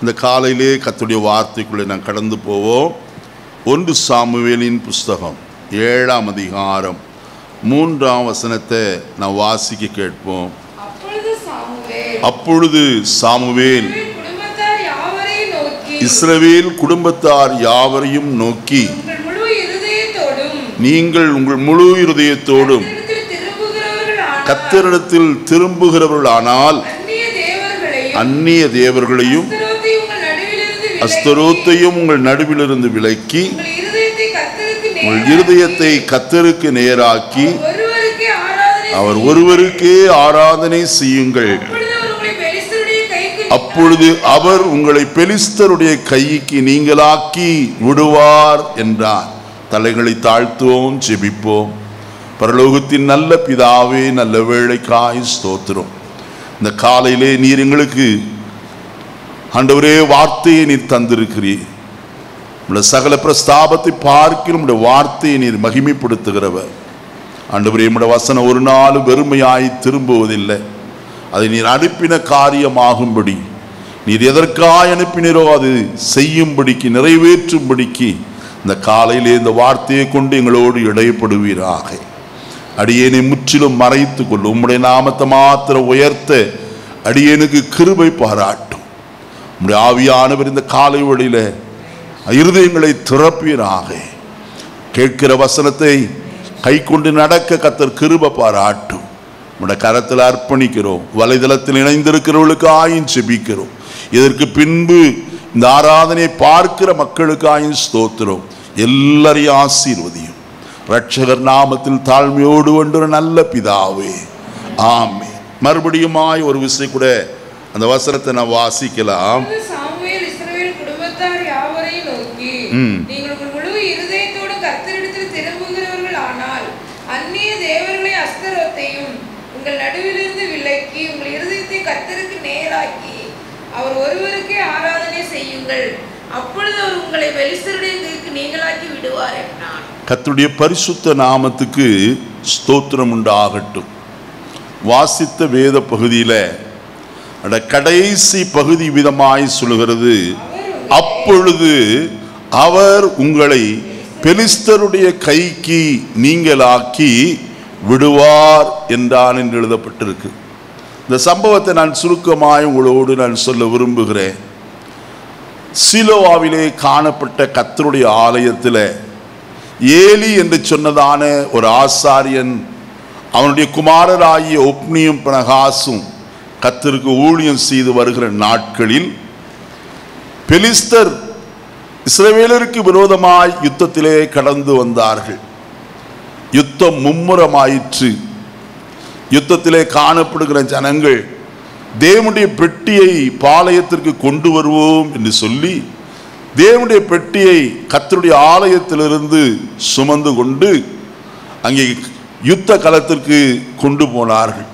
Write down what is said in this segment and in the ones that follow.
இந்த காலையிலே கர்த்தருடைய வார்த்தைக்குள்ளே நான் கடந்து போவோம். 1 சாமுவேலின் புஸ்தகம் 7ஆம் அதிகாரம் 3ஆம் வசனத்தை நான் வாசிக்க கேட்போம். அப்பொழுது சாமுவேல் இஸ்ரவேல் குடும்பத்தார் யாவரையும் நோக்கி, நீங்கள் உங்கள் முழு இருதயத்தோடும் கர்த்தரிடத்தில் திரும்புகிறவர்களானால் அந்நிய தேவர்களையும் அஸ்தரோத்தையும் உங்கள் நடுவிலிருந்து விலக்கி உங்கள் இருதயத்தை கர்த்தருக்கு நேராக்கி அவர் ஒருவருக்கே ஆராதனை செய்யுங்கள். அப்பொழுது அவர் உங்களை பெலிஸ்தருடைய கைக்கு நீங்களாக்கி விடுவார் என்றார். தலைகளை தாழ்த்துவோம், ஜெபிப்போம். பரலோகத்தின் நல்ல பிதாவே, நல்ல வேளைக்காய் ஸ்தோத்திரம். இந்த காலையிலே நீர் எங்களுக்கு ஆண்டவரே வார்த்தையை நீர் தந்திருக்கிறீர். உங்களுடைய சகல பிரஸ்தாபத்தை பார்க்கிற உங்களுடைய வார்த்தையை நீர் மகிமைப்படுத்துகிறவர். ஆண்டவரே, உங்களுடைய வசனம் ஒரு நாள் வெறுமையாய் திரும்புவதில்லை. அதை நீர் அனுப்பின காரியமாகும்படி, நீர் எதற்காய் அனுப்பினரோ அது செய்யும்படிக்கு, நிறைவேற்றும்படிக்கு இந்த காலையிலே இந்த வார்த்தையை கொண்டு எங்களோடு இடைப்படுவீராக. அடியேனை முற்றிலும் மறைத்து கொள்ளும். உம்முடைய நாமத்தை மாத்திர உயர்த்த அடியேனுக்கு கிருபை பாராட்டும். உம்முடைய ஆவியானவர் இந்த காலை வழியில இருதயங்களை திறப்பீராக. கேட்கிற வசனத்தை கை கொண்டு நடக்க கர்த்தர் கிருபை பாராட்டும். உம்முடைய கரத்தில் அர்ப்பணிக்கிறோம். வலைதளத்தில் இணைந்திருக்கிறவர்களுக்கு ஆயின் செபிக்கிறோம். இதற்கு பின்பு இந்த ஆராதனை பார்க்கிற மக்களுக்கு ஆயின் ஸ்தோத்திரம். எல்லாரையும் ஆசீர்வதியும். ரட்சகர் நாமத்தில் தாழ்மையோடு ஒன்று நல்ல பிதாவே, ஆமென். மறுபடியுமாய் ஒரு விஷயம் கூட அந்த வசனத்தை நான் வாசிக்கலாம். உங்கள் நடுவிலிருந்து விலக்கி உங்கள் இருதயத்தை கர்த்தருக்கு நேராக்கி அவர் ஒருவருக்கே ஆராதனை செய்யுங்கள். அப்பொழுது அவர் உங்களை பெலிஸ்தருடைய கைக்கு நீங்களாக்கி விடுவார் என்றார். கர்த்தருடைய பரிசுத்த நாமத்துக்கு ஸ்தோத்திரம் உண்டாகட்டும். வாசித்த வேத பகுதியில் கடைசி பகுதி விதமாய் சொல்லுகிறது, அப்பொழுது அவர் உங்களை பெலிஸ்தருடைய கைக்கு நீங்களாக்கி விடுவார் என்றான் என்று எழுதப்பட்டிருக்கு. இந்த சம்பவத்தை நான் சுருக்கமாய் உங்களோடு நான் சொல்ல விரும்புகிறேன். சீலோவாவிலே காணப்பட்ட கர்த்தருடைய ஆலயத்தில் ஏலி என்று சொன்னதான ஒரு ஆசாரியன், அவனுடைய குமாரராகிய ஒப்னியும் பினகாசும் கர்த்தருக்கு ஊழியம் செய்து வருகிற நாட்களில் பெலிஸ்தர் இஸ்ரவேலருக்கு விரோதமாய் யுத்தத்திலே கடந்து வந்தார்கள். யுத்தம் மும்முரமாயிற்று. யுத்தத்திலே காணப்படுகிற ஜனங்கள் தேவனுடைய பெட்டியை பாளையத்திற்கு கொண்டு வருவோம் என்று சொல்லி தேவனுடைய பெட்டியை கர்த்தருடைய ஆலயத்திலிருந்து சுமந்து கொண்டு அங்கே யுத்த களத்திற்கு கொண்டு போனார்கள்.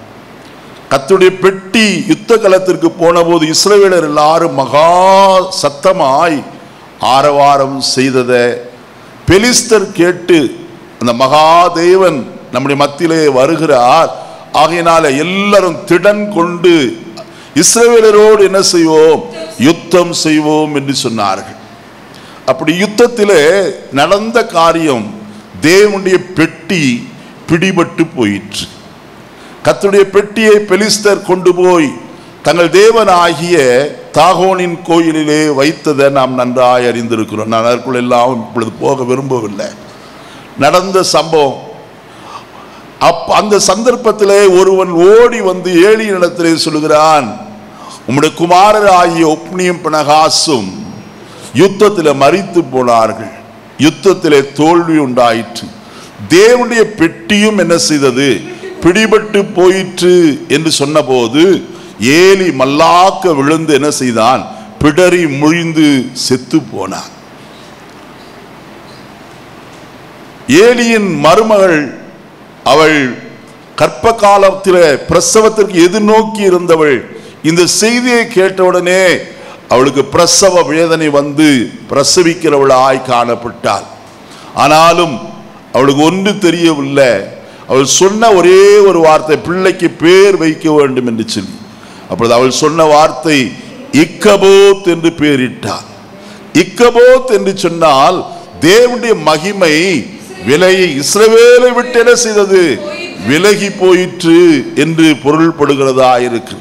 கர்த்தருடைய பெட்டி யுத்த களத்திற்கு போன போது இஸ்ரவேலர் எல்லாரும் மகா சத்தமாய் ஆரவாரம் செய்ததை பெலிஸ்தர் கேட்டு, அந்த மகாதேவன் நம்முடைய மத்தியிலே வருகிறார், ஆகையினால எல்லாரும் திடன் கொண்டு இஸ்ரவேலரோடு என்ன செய்வோம், யுத்தம் செய்வோம் என்று சொன்னார்கள். அப்படி யுத்தத்திலே நடந்த காரியம், தேவனுடைய பெட்டி பிடிபட்டு போயிற்று. கர்த்தருடைய பெட்டியை பெலிஸ்தர் கொண்டு போய் தங்கள் தேவனாகிய தாகோனின் கோயிலிலே வைத்ததை நாம் நன்றாய் அறிந்திருக்கிறோம். நான் அதற்குள் எல்லாம் இப்பொழுது போக விரும்பவில்லை. நடந்த சம்பவம். அந்த சந்தர்ப்பத்திலே ஒருவன் ஓடி வந்து ஏலியினிடத்திலே சொல்லுகிறான், உம்முடைய குமாரராகிய ஒப்னியும் பினகாசும் யுத்தத்தில் மரித்து போனார்கள், யுத்தத்திலே தோல்வி உண்டாயிற்று, தேவனுடைய பெட்டியும் என்ன செய்தது, பிடிபட்டு போயிற்று என்று சொன்னபோது ஏலி மல்லாக்க விழுந்து என்ன செய்தான், பிடரி முழிந்து செத்து போனான். ஏலியின் மருமகள், அவள் கற்ப காலத்தில் பிரசவத்திற்கு எதிர்நோக்கி இருந்தவள், இந்த செய்தியை கேட்டவுடனே அவளுக்கு பிரசவ வேதனை வந்து பிரசவிக்கிறவளாய் காணப்பட்டாள். ஆனாலும் அவளுக்கு ஒன்று தெரியவில்லை. அவள் சொன்ன ஒரே ஒரு வார்த்தை, பிள்ளைக்கு பேர் வைக்க வேண்டும் என்று சொல்லி. அப்பொழுது அவள் சொன்ன வார்த்தை, இக்கபோத் என்று பெயரிட்டார். இக்கபோத் என்று சொன்னால் தேவனுடைய மகிமை இஸ்ரவேலை விட்டு என்ன செய்தது? விலகி போயிற்று என்று பொருள்படுகிறதா இருக்கு.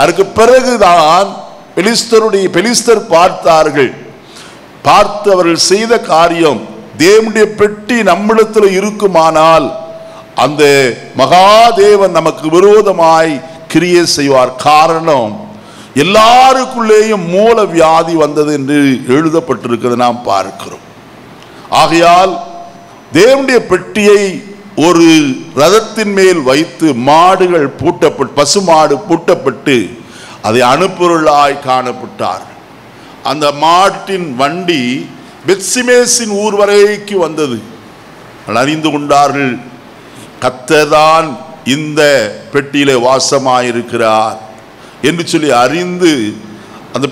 அதற்கு பிறகுதான் பெலிஸ்தர் பார்த்தார்கள். பார்த்து அவர்கள் செய்த காரியம், தேவனுடைய பெட்டி நம்மிடத்தில் இருக்குமானால் அந்த மகாதேவன் நமக்கு விரோதமாய் கிரியை செய்வார். காரணம், எல்லாருக்குள்ளேயும் மூல வியாதி வந்தது என்று எழுதப்பட்டிருக்கிறது நாம் பார்க்கிறோம். ஆகையால் தேவனுடைய பெட்டியை ஒரு ரதத்தின் மேல் வைத்து மாடுகள் பூட்டப்பட்டு, பசுமாடு பூட்டப்பட்டு அதை அனுப்புருளாய் காணப்பட்டார். அந்த மாட்டின் வண்டி பெத்சிமேசின் ஊர் வரைக்கு வந்தது. அறிந்து கொண்டார்கள், கர்த்தர்தான் இந்த பெட்டியிலே வாசமாயிருக்கிறார் என்று சொல்லி அறிந்து அந்த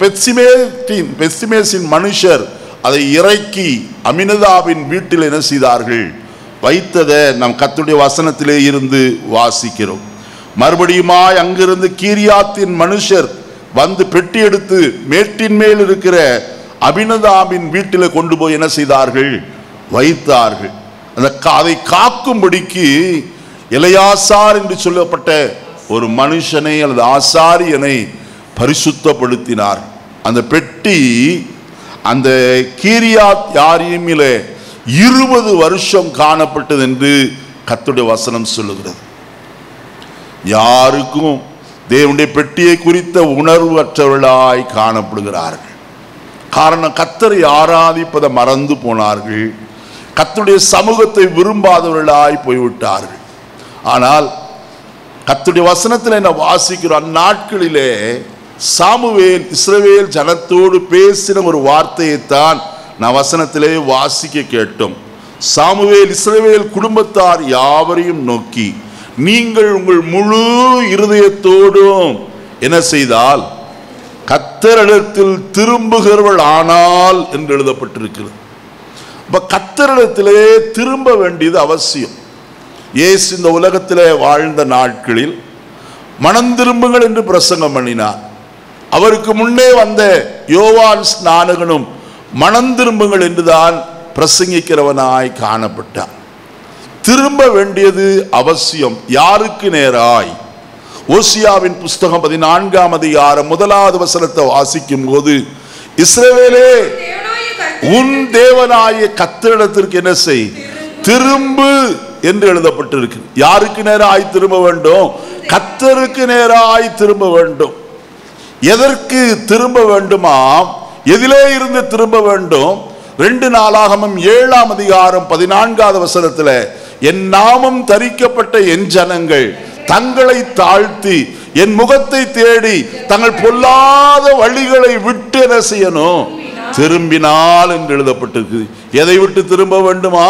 பெத்சிமேசின் மனுஷர் அதை இறக்கி அமினதாபின் வீட்டில் என்ன செய்தார்கள்? வைத்ததை நம் கர்த்தருடைய வசனத்திலே இருந்து வாசிக்கிறோம். மறுபடியுமாய் அங்கிருந்து கீரியாத்தின் மனுஷர் வந்து பெட்டி எடுத்து மேட்டின் மேல் இருக்கிற அபினதாபின் வீட்டில் கொண்டு போய் என்ன செய்தார்கள்? வைத்தார்கள். அதை காக்கும்படிக்கு எலையாசார் என்று சொல்லப்பட்ட ஒரு மனுஷனை அல்லது ஆசாரியனை பரிசுத்தப்படுத்தினார். அந்த பெட்டி அந்த கீரியாத் யாரீமிலே 20 வருஷம் காணப்பட்டது என்று கர்த்தருடைய வசனம் சொல்லுகிறது. யாருக்கும் தேவனுடைய பெட்டியை குறித்த உணர்வு அற்றவர்களாய் காணப்படுகிறார்கள். காரணம், கர்த்தரை ஆராதிப்பதை மறந்து போனார்கள். கர்த்தருடைய சமூகத்தை விரும்பாதவர்களாய் போய்விட்டார்கள். ஆனால் கர்த்தருடைய வசனத்தில் என்ன வாசிக்கிறோம்? அந்நாட்களிலே சாமுவேல் இஸ்ரவேல் ஜனத்தோடு பேசின ஒரு வார்த்தையைத்தான் நான் வசனத்திலே வாசிக்க கேட்டோம். சாமுவேல் இஸ்ரவேல் குடும்பத்தார் யாவரையும் நோக்கி, நீங்கள் உங்கள் முழு இருதயத்தோடும் என்ன செய்தால் கர்த்தரிடத்தில் திரும்புகிறவர்கள் ஆனால் என்று எழுதப்பட்டிருக்கிறது. இப்ப கர்த்தரிடத்திலே திரும்ப வேண்டியது அவசியம். இயேசு இந்த உலகத்திலே வாழ்ந்த நாட்களில் மனம் திரும்புங்கள் என்று பிரசங்கம் பண்ணினார். அவருக்கு முன்னே வந்த யோவான் ஸ்நானகனும் மனம் திரும்புங்கள் என்றுதான் பிரசங்கிக்கிறவனாய் காணப்பட்டார். திரும்ப வேண்டியது அவசியம். யாருக்கு நேராய்? ஓசியாவின் புஸ்தகம் 14ஆம் அதிகாரம் 1வது வசனத்தை வாசிக்கும் போது, இஸ்ரவேலே உன் தேவனாய கர்த்தரிடத்திற்கு என்ன செய்? திரும்பு என்று எழுதப்பட்டிருக்கு. யாருக்கு நேராய் திரும்ப வேண்டும்? கர்த்தருக்கு நேராய் திரும்ப வேண்டும். எதற்கு திரும்ப வேண்டுமா? எதிலே இருந்து திரும்ப வேண்டும்? 2 நாளாகமம் 7ஆம் அதிகாரம் 14வது வசனத்தில், என் நாமம் தரிக்கப்பட்ட என் ஜனங்கள் தங்களை தாழ்த்தி என் முகத்தை தேடி தங்கள் பொல்லாத வழிகளை விட்டு என்ன செய்யணும்? திரும்பினால் என்று எழுதப்பட்டிருக்கு. எதை விட்டு திரும்ப வேண்டுமா?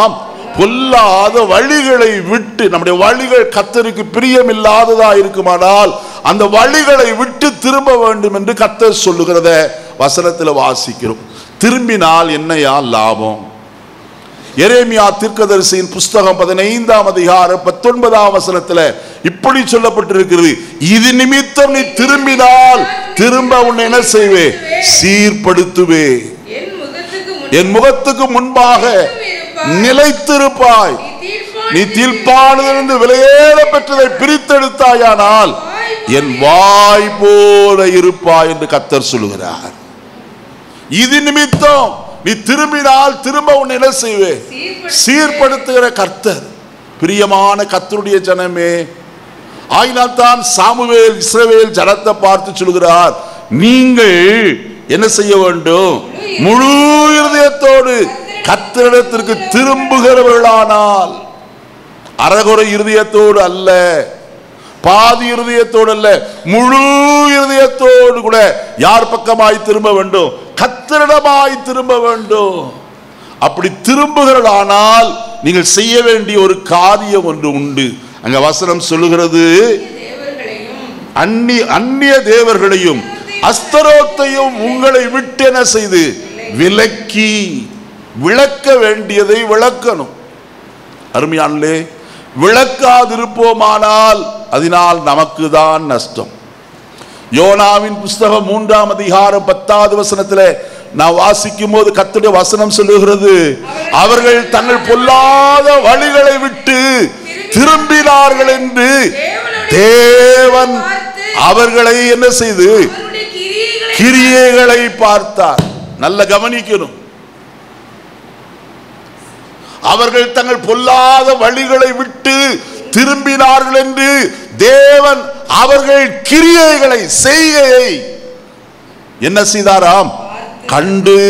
பொல்லாத வழிகளை விட்டு. நம்முடைய வழிகள் கர்த்தருக்கு பிரியமில்லாததா இருக்குமானால் அந்த வழிகளை விட்டு திரும்ப வேண்டும் என்று கர்த்தர் சொல்லுகிறத வசனத்தில் வாசிக்கிறோம். திரும்பினால் என்னையா லாபம்? எரேமியா தீர்க்கதரிசியின் புஸ்தகம் 15ஆம் அதிகாரம் 19ஆம் வசனத்தில் இப்படி சொல்லப்பட்டிருக்கிறது, இது நிமித்தம் நீ திரும்பினால் திரும்ப உன்னை என்ன செய்வே? சீர்படுத்துவே. என் முகத்துக்கு முன்பாக நிலைத்திருப்பாய். நீ தீர்ப்பானதிலிருந்து விலையேற பெற்றதை பிரித்தெடுத்தாயானால் என் வாய் போல இருப்பாய் என்று கர்த்தர் சொல்லுகிறார். இது நிமித்தம் நீ திரும்பினால் திரும்ப உன்னை என்ன செய்வே? சீர்படுத்துகிற கர்த்தர். பிரியமான கர்த்தருடைய ஜனமே, ஆயினால் தான் சாமுவேல் இஸ்ரவேல் ஜனத்தை பார்த்து சொல்கிறார், நீங்கள் என்ன செய்ய வேண்டும்? முழு இருதயத்தோடு கர்த்தரிடத்திற்கு திரும்புகிறவர்களானால், அறகுறை இருதயத்தோடு அல்ல, பாதி இருதயத்தோடு அல்ல, முழு இருதயத்தோடு கூட யார் பக்கமாய் திரும்ப வேண்டும்? கர்த்தரிடமாய் திரும்ப வேண்டும். அப்படி திரும்புகிறவர்களானால் நீங்கள் செய்ய வேண்டிய ஒரு காரியம் ஒன்று உண்டு. அங்க வசனம் சொல்லுகிறது, அந்நிய தேவர்களையும் அஸ்தரோத்தையும் உங்களை விட்டு என்ன செய்து விலக்கி, விளக்க வேண்டியதை விளக்கணும். அருமையானே, விளக்காதிருப்போமானால் அதனால் நமக்கு தான் நஷ்டம். யோனாவின் புஸ்தகம் 3ஆம் அதிகாரம் 10வது வசனத்திலே நான் வாசிக்கும் போது கர்த்தருடைய வசனம் சொல்லுகிறது, அவர்கள் தங்கள் பொல்லாத வழிகளை விட்டு திரும்பினார்கள் என்று தேவன் அவர்களை என்ன செய்து கிரியைகளை பார்த்தார். நல்ல கவனிக்கணும். அவர்கள் தங்கள் பொல்லாத வழிகளை விட்டு திரும்பினார்கள் என்று தேவன் அவர்கள் கிரியைகளை செய்கையை என்ன செய்தாராம்? கண்டு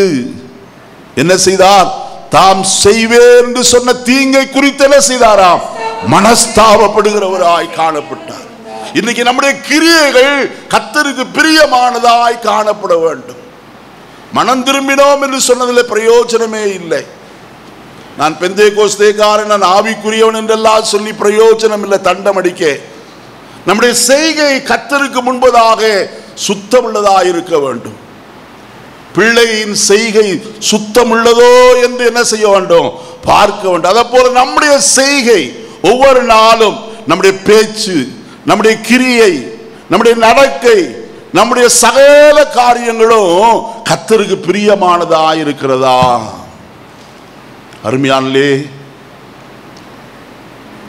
என்ன செய்தார்? தாம் செய்வேன் என்று சொன்ன தீங்கை குறித்து என்ன செய்தாராம்? மனஸ்தாபப்படுகிறவராய் காணப்பட்டார். இன்னைக்கு நம்முடைய கிரியைகள் கர்த்தருக்கு பிரியமானதாய் காணப்பட வேண்டும். மனம் திரும்பினோம் என்று சொன்னதில் பிரயோஜனமே இல்லை. நான் பெந்தேகோஸ்தேக்காரன், நான் ஆவிக்குரியவன் என்றெல்லாம் சொல்லி பிரயோஜனம் இல்லை. தண்டம் அடிக்க நம்முடைய செய்கை கர்த்தருக்கு முன்பதாக சுத்தமுள்ளதாக இருக்க வேண்டும். பிள்ளையின் செய்கை சுத்தம் உள்ளதோ என்று என்ன செய்ய வேண்டும்? பார்க்க வேண்டும். அதே போல நம்முடைய செய்கை ஒவ்வொரு நாளும், நம்முடைய பேச்சு, நம்முடைய கிரியை, நம்முடைய நடக்கை, நம்முடைய சகல காரியங்களும் கர்த்தருக்கு பிரியமானதா இருக்கிறதா? அருமையானே,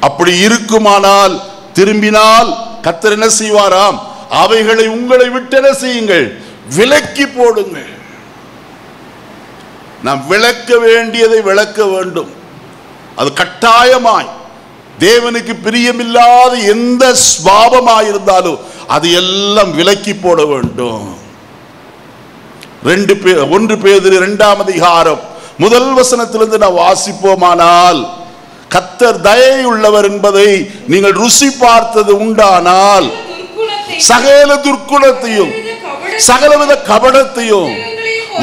அப்படி இருக்குமானால், திரும்பினால் கர்த்தர் என்ன செய்வாராம்? அவைகளை உங்களை விட்டு என்ன செய்யுங்கள்? விலக்கி போடுங்கள். நாம் விளக்க வேண்டியதை விளக்க வேண்டும். அது கட்டாயமாய் தேவனுக்கு பிரியமில்லாத எந்த சுபாவமாயிருந்தாலும் அது எல்லாம் விலக்கி போட வேண்டும். 1 பேதுரு 2ஆம் அதிகாரம் 1 வசனத்திலிருந்து நான் வாசிப்போமானால், கர்த்தர் தயை உள்ளவர் என்பதை நீங்கள் ருசி பார்த்தது உண்டானால் சகல துர்க்குணத்தையும் சகலவித கபடத்தையும்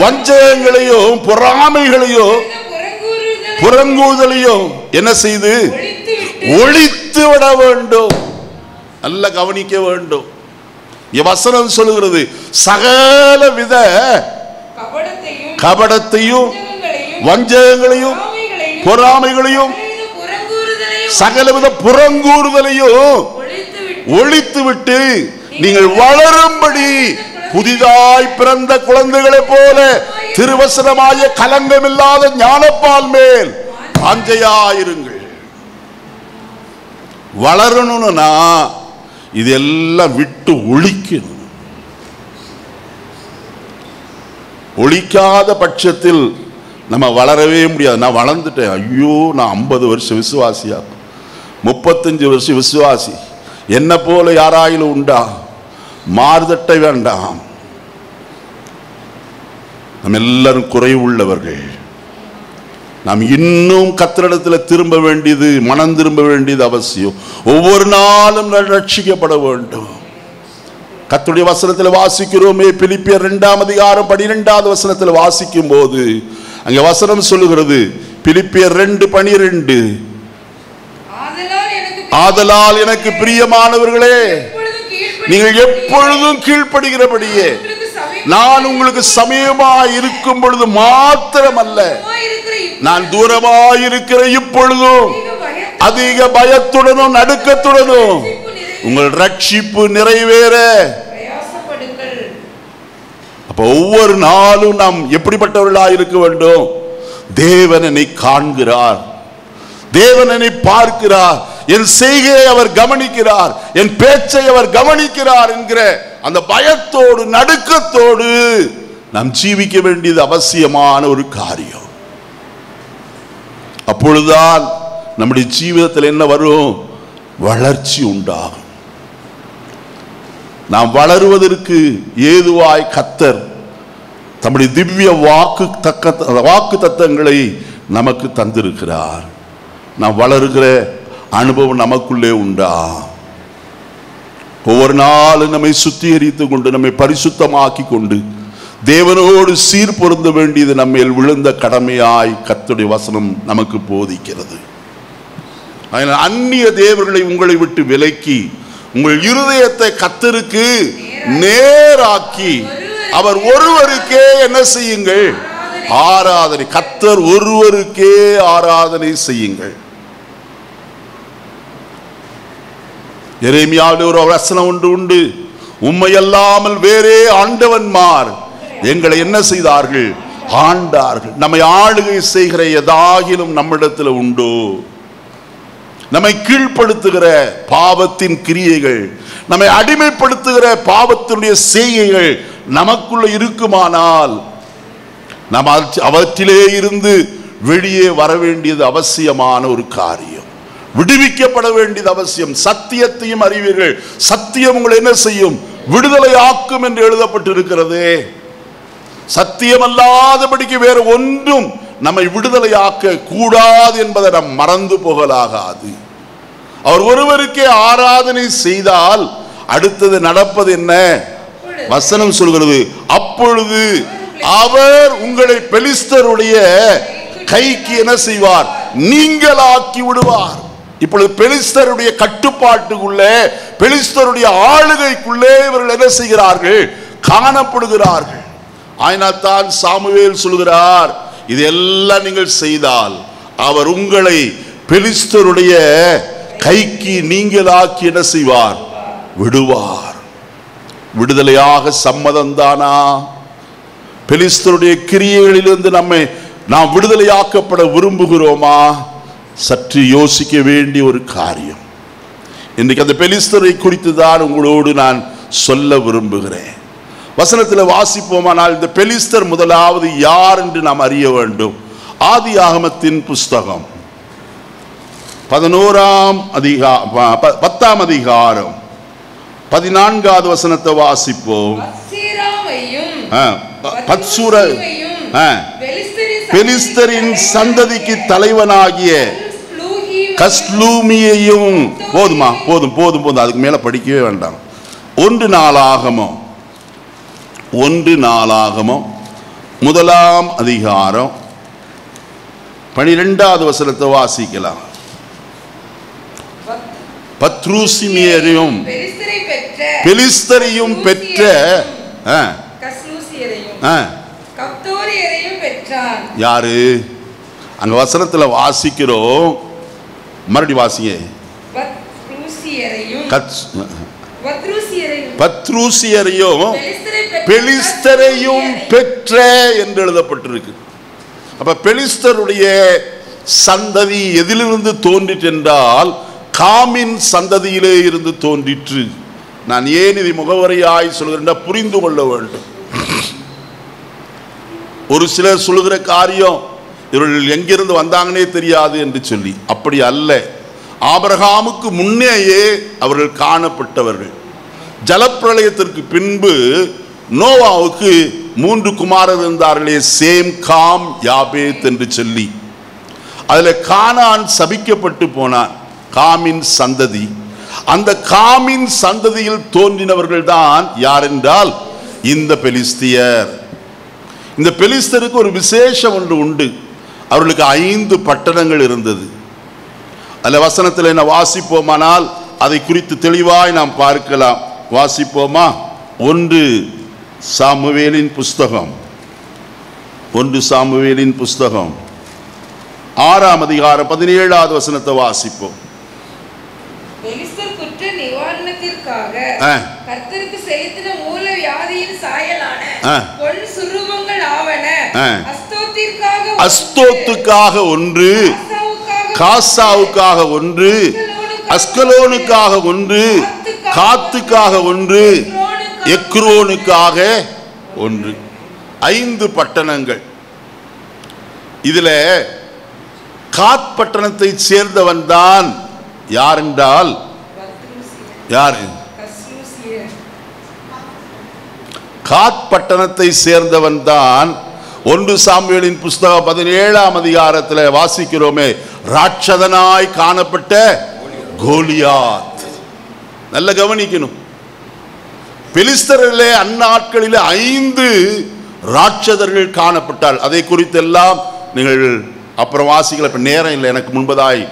வஞ்சகங்களையும் பொறாமைகளையும் புறங்கூதலையும் என்ன செய்து ஒழித்து விட வேண்டும். நல்ல கவனிக்க வேண்டும். வசனம் சொல்லுகிறது, சகலவித கபடத்தையும் வஞ்சகங்களையும் பொறாமைகளையும் சகலவித புறங்கூறுதலையும் ஒழித்து விட்டு நீங்கள் வளரும்படி புதிதாய் பிறந்த குழந்தைகளை போல திருவசனமாய கலங்கமில்லாத ஞானப்பால் மேல் வாஞ்சையாயிருங்கள். வளரணும்னா இதெல்லாம் விட்டு ஒழிக்கணும். ஒழிக்காத பட்சத்தில் நம்ம வளரவே முடியாது. நான் வளர்ந்துட்டேன், ஐயோ நான் 50 வருஷம் விசுவாசியா, 35 வருஷம் விசுவாசி, என்ன போல யாராயிலும் உண்டா? மாறுதட்டை வேண்டாம். நம்ம எல்லாரும் குறைவுள்ளவர்கள். நாம் இன்னும் கர்த்தரிடத்தில் திரும்ப வேண்டியது, மனம் திரும்ப வேண்டியது அவசியம். ஒவ்வொரு நாளும் ரட்சிக்கப்பட வேண்டும். கர்த்தருடைய வசனத்தில் வாசிக்கிறோமே, பிலிப்பியர் 2ஆம் அதிகாரம் 12வது வசனத்தில் வாசிக்கும் போது அங்கே வசனம் சொல்லுகிறது, பிலிப்பியர் 2:12, ஆதலால் எனக்கு பிரியமானவர்களே, நீங்கள் எப்பொழுதும் கீழ்ப்படுகிறபடியே நான் உங்களுக்கு சமயமாய் இருக்கும் பொழுது மாத்திரமல்ல, நான் தூரமாயிருக்கிற இப்பொழுதும் அதிக பயத்துடனும் நடுக்கத்துடனும் உங்கள் ரட்சிப்பு நிறைவேற. அப்ப ஒவ்வொரு நாளும் நாம் எப்படிப்பட்டவர்களாக இருக்க வேண்டும்? தேவன் என்னை காண்கிறார், தேவன் என்னை பார்க்கிறார், என் செய்கையை அவர் கவனிக்கிறார், என் பேச்சை அவர் கவனிக்கிறார் என்கிற அந்த பயத்தோடு நடுக்கத்தோடு நாம் ஜீவிக்க வேண்டியது அவசியமான ஒரு காரியம். அப்பொழுதுதான் நம்முடைய ஜீவிதத்தில் என்ன வரும்? வளர்ச்சி உண்டாகும். நாம் வளருவதற்கு ஏதுவாய் கர்த்தர் தம்முடைய திவ்ய வாக்கு தத்தங்களை நமக்கு தந்திருக்கிறார். நாம் வளருகிற அனுபவம் நமக்குள்ளே உண்டா? ஒவ்வொரு நாளும் நம்மை சுத்திகரித்து கொண்டு, நம்மை பரிசுத்தமாக்கி கொண்டு தேவனோடு சீர் பொருந்த வேண்டியது நம்ம விழுந்த கடமையாய் கர்த்தருடைய வசனம் நமக்கு போதிக்கிறது. அந்நிய தேவர்களை உங்களை விட்டு விலக்கி உங்கள் இருதயத்தை கர்த்தருக்கு நேராக்கி அவர் ஒருவருக்கே என்ன செய்யுங்கள்? ஆராதனை. கர்த்தர் ஒருவருக்கே ஆராதனை செய்யுங்கள். எரேமியாவில் ஒரு வசனம் ஒன்று உண்டு, உம்மையல்லாமல் வேறே ஆண்டவன்மார் எங்களை என்ன செய்தார்கள்? ஆண்டார்கள். நம்மை ஆளுகை செய்கிற எதாகிலும் நம்மிடத்தில் உண்டோ? நம்மை கீழ்ப்படுத்துகிற பாவத்தின் கிரியைகள், நம்மை அடிமைப்படுத்துகிற பாவத்தினுடைய செய்கைகள் நமக்குள்ள இருக்குமானால் நாம் அவற்றிலே இருந்து வெளியே வர வேண்டியது அவசியமான ஒரு காரியம். விடுவிக்கப்பட வேண்டியது அவசியம். சத்தியத்தையும் அறிவீர்கள், சத்தியம் உங்களை என்ன செய்யும்? விடுதலை ஆக்கும் என்று எழுதப்பட்டிருக்கிறது. சத்தியம் அல்லாதபடிக்கு வேறு ஒன்றும் நம்மை விடுதலையாக்க கூடாது என்பதை நாம் மறந்து போகலாகாது. அவர் ஒருவருக்கே ஆராதனை செய்தால் அடுத்தது நடப்பது என்ன? வசனம் சொல்கிறது, அப்பொழுது அவர் உங்களை பெலிஸ்தருடைய கைக்கு என்ன செய்வார்? நீங்களாக்கி விடுவார். இப்பொழுது பெலிஸ்தருடைய கட்டுப்பாட்டுக்குள்ளே, பெலிஸ்தருடைய ஆளுகைக்குள்ளே இவர்கள் என்ன செய்கிறார்கள்? காணப்படுகிறார்கள். ஆயினாத்தான் சாமுவேல் சொல்கிறார், இதெல்லாம் நீங்கள் செய்தால் அவர் உங்களை பெலிஸ்தருடைய கைக்கு நீங்களாக்கி என்ன செய்வார்? விடுவார். விடுதலையாக சம்மதம் தானா? பெலிஸ்தருடைய கிரியைகளிலிருந்து நாம் விடுதலையாக்கப்பட விரும்புகிறோமா? சற்று யோசிக்க வேண்டிய ஒரு காரியம். இன்றைக்கு அந்த பெலிஸ்தரை குறித்து தான் உங்களோடு நான் சொல்ல விரும்புகிறேன். வசனத்தில் வாசிப்போமானால் இந்த பெலிஸ்தர் முதலாவது யார் என்று நாம் அறிய வேண்டும். ஆதியாகமத்தின் புஸ்தகம் 10ஆம் அதிகாரம் 14வது வசனத்தை வாசிப்போம். பெலிஸ்தரின் சந்ததிக்கு தலைவனாகிய கஸ்லூமியையும், போதுமா? போதும் போதும் போதும், அதுக்கு மேல படிக்கவே வேண்டாம். 1 நாளாகமம் 1ஆம் அதிகாரம் 12வது வசனத்தை வாசிக்கலாம். பத்ரூசிமியரையும் பெலிஸ்தரையும் பெற்ற யாரு? அங்க வசனத்துல வாசிக்கிறோம், மறுபடி வாசிங்க. பத்ரூசியரையும் பெலிஸ்தரையும் பெற்ற என்று எழுதப்பட்டிருக்கு. அப்ப பெலிஸ்தருடைய சந்ததி எதிலிருந்து தோன்றிற்று என்றால் காமின் சந்ததியிலே இருந்து தோன்றிற்று. நான் ஏன் இதை முகவரியாய் சொல்கிறேன்? புரிந்து கொள்ள வேண்டும். ஒரு சிலர் சொல்லுகிற காரியம் இவர்கள் எங்கிருந்து வந்தாங்கன்னே தெரியாது என்று சொல்லி, அப்படி அல்ல. ஆபிரகாமுக்கு முன்னேயே அவர்கள் காணப்பட்டவர்கள். ஜலப்பிரளயத்திற்கு பின்பு நோவாவுக்கு 3 குமாரர் இருந்தார்களே, சேம், காம், யாபேத் என்று சொல்லி. அதில் கானான் சபிக்கப்பட்டு போனான், காமின் சந்ததி. அந்த காமின் சந்ததியில் தோன்றினவர்கள் தான் யார் என்றால் இந்த பெலிஸ்தியர். இந்த பெலிஸ்தருக்கு ஒரு விசேஷம் ஒன்று உண்டு. அவர்களுக்கு 5 பட்டணங்கள் இருந்தது. அதில் வசனத்தில் என்ன வாசிப்போமானால் அதை குறித்து தெளிவாய் நாம் பார்க்கலாம். வாசிப்போமா? 1 சாமுவேலின் புஸ்தகம் 6ஆம் அதிகாரம் 17வது வசனத்தை வாசிப்போம். பெலிஸ்தர் குற்ற நிவாரணத்திற்காக கர்த்தருக்கு செலுத்தின மூல வியாதியின் சாயலான பொன் சுரூபங்கள் ஆவன அஸ்தோத்துக்காக 1, காசாவுக்காக 1, அஸ்கலோனுக்காக 1, காத்துக்காக 1, எக்ரோனுக்காக 1. 5 பட்டணங்கள். இதுல காத் பட்டணத்தை சேர்ந்தவன் தான் யார் என்றால் யாரு? காத் பட்டணத்தை சேர்ந்தவன் தான் 1 சாமுவேலின் புஸ்தகம் 17ஆம் அதிகாரத்தில் வாசிக்கிறோமே, ராட்சதனாய் காணப்பட்ட கோலியாத். நல்ல கவனிக்கணும். பெலிஸ்தரிலே அந்நாட்களிலே 5 ராட்சதர்கள் காணப்பட்டால் அதை குறித்தெல்லாம் நீங்கள் அப்புறம் வாசிக்கல. இப்ப நேரம் இல்லை, எனக்கு முன்பதாய்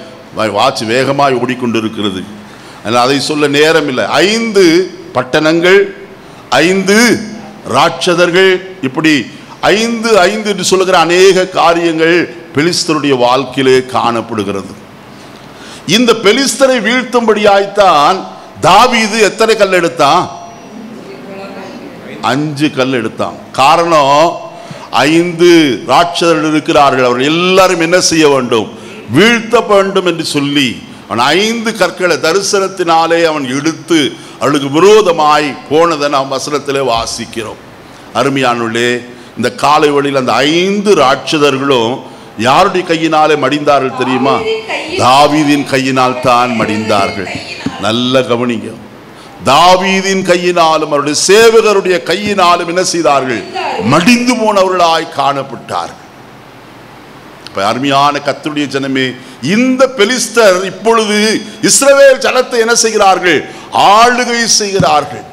வாட்சி வேகமாய் ஓடிக்கொண்டிருக்கிறது, அதை சொல்ல நேரம் இல்லை. 5 பட்டணங்கள், 5 ராட்சதர்கள், இப்படி 5 என்று சொல்லுகிற அநேக காரியங்கள் பெலிஸ்தருடைய வாழ்க்கையிலே காணப்படுகிறது. இந்த பெலிஸ்தரை வீழ்த்தும்படியாய்த்தான் தாவீது எத்தனை கல் எடுத்தான்? 5 கல் எடுத்தான். காரணம், 5 ராட்சதர்கள் இருக்கிறார்கள், அவர்கள் எல்லாரும் என்ன செய்ய வேண்டும்? வீழ்த்த வேண்டும் என்று சொல்லி அவன் 5 கற்களை தரிசனத்தினாலே அவன் எடுத்து அவளுக்கு விரோதமாய் போனதை நாம் வசனத்திலே வாசிக்கிறோம். அருமையானவர்களே, இந்த காலை வழியில் அந்த 5 ராட்சதர்களும் யாருடைய கையினாலே மடிந்தார்கள் தெரியுமா? தாவீதின் கையினால் தான் மடிந்தார்கள். நல்ல கவனிங்க, தாவீதின் கையினாலும் அவருடைய சேவகருடைய கையினாலும் என்ன செய்தார்கள்? மடிந்து போனவர்களாய் காணப்பட்டார்கள். அருமையான கர்த்தருடைய ஜனமே, இந்த பெலிஸ்தர் இப்பொழுது இஸ்ரவேல் ஜனத்தை என்ன செய்கிறார்கள்? ஆளுகை செய்கிறார்கள்.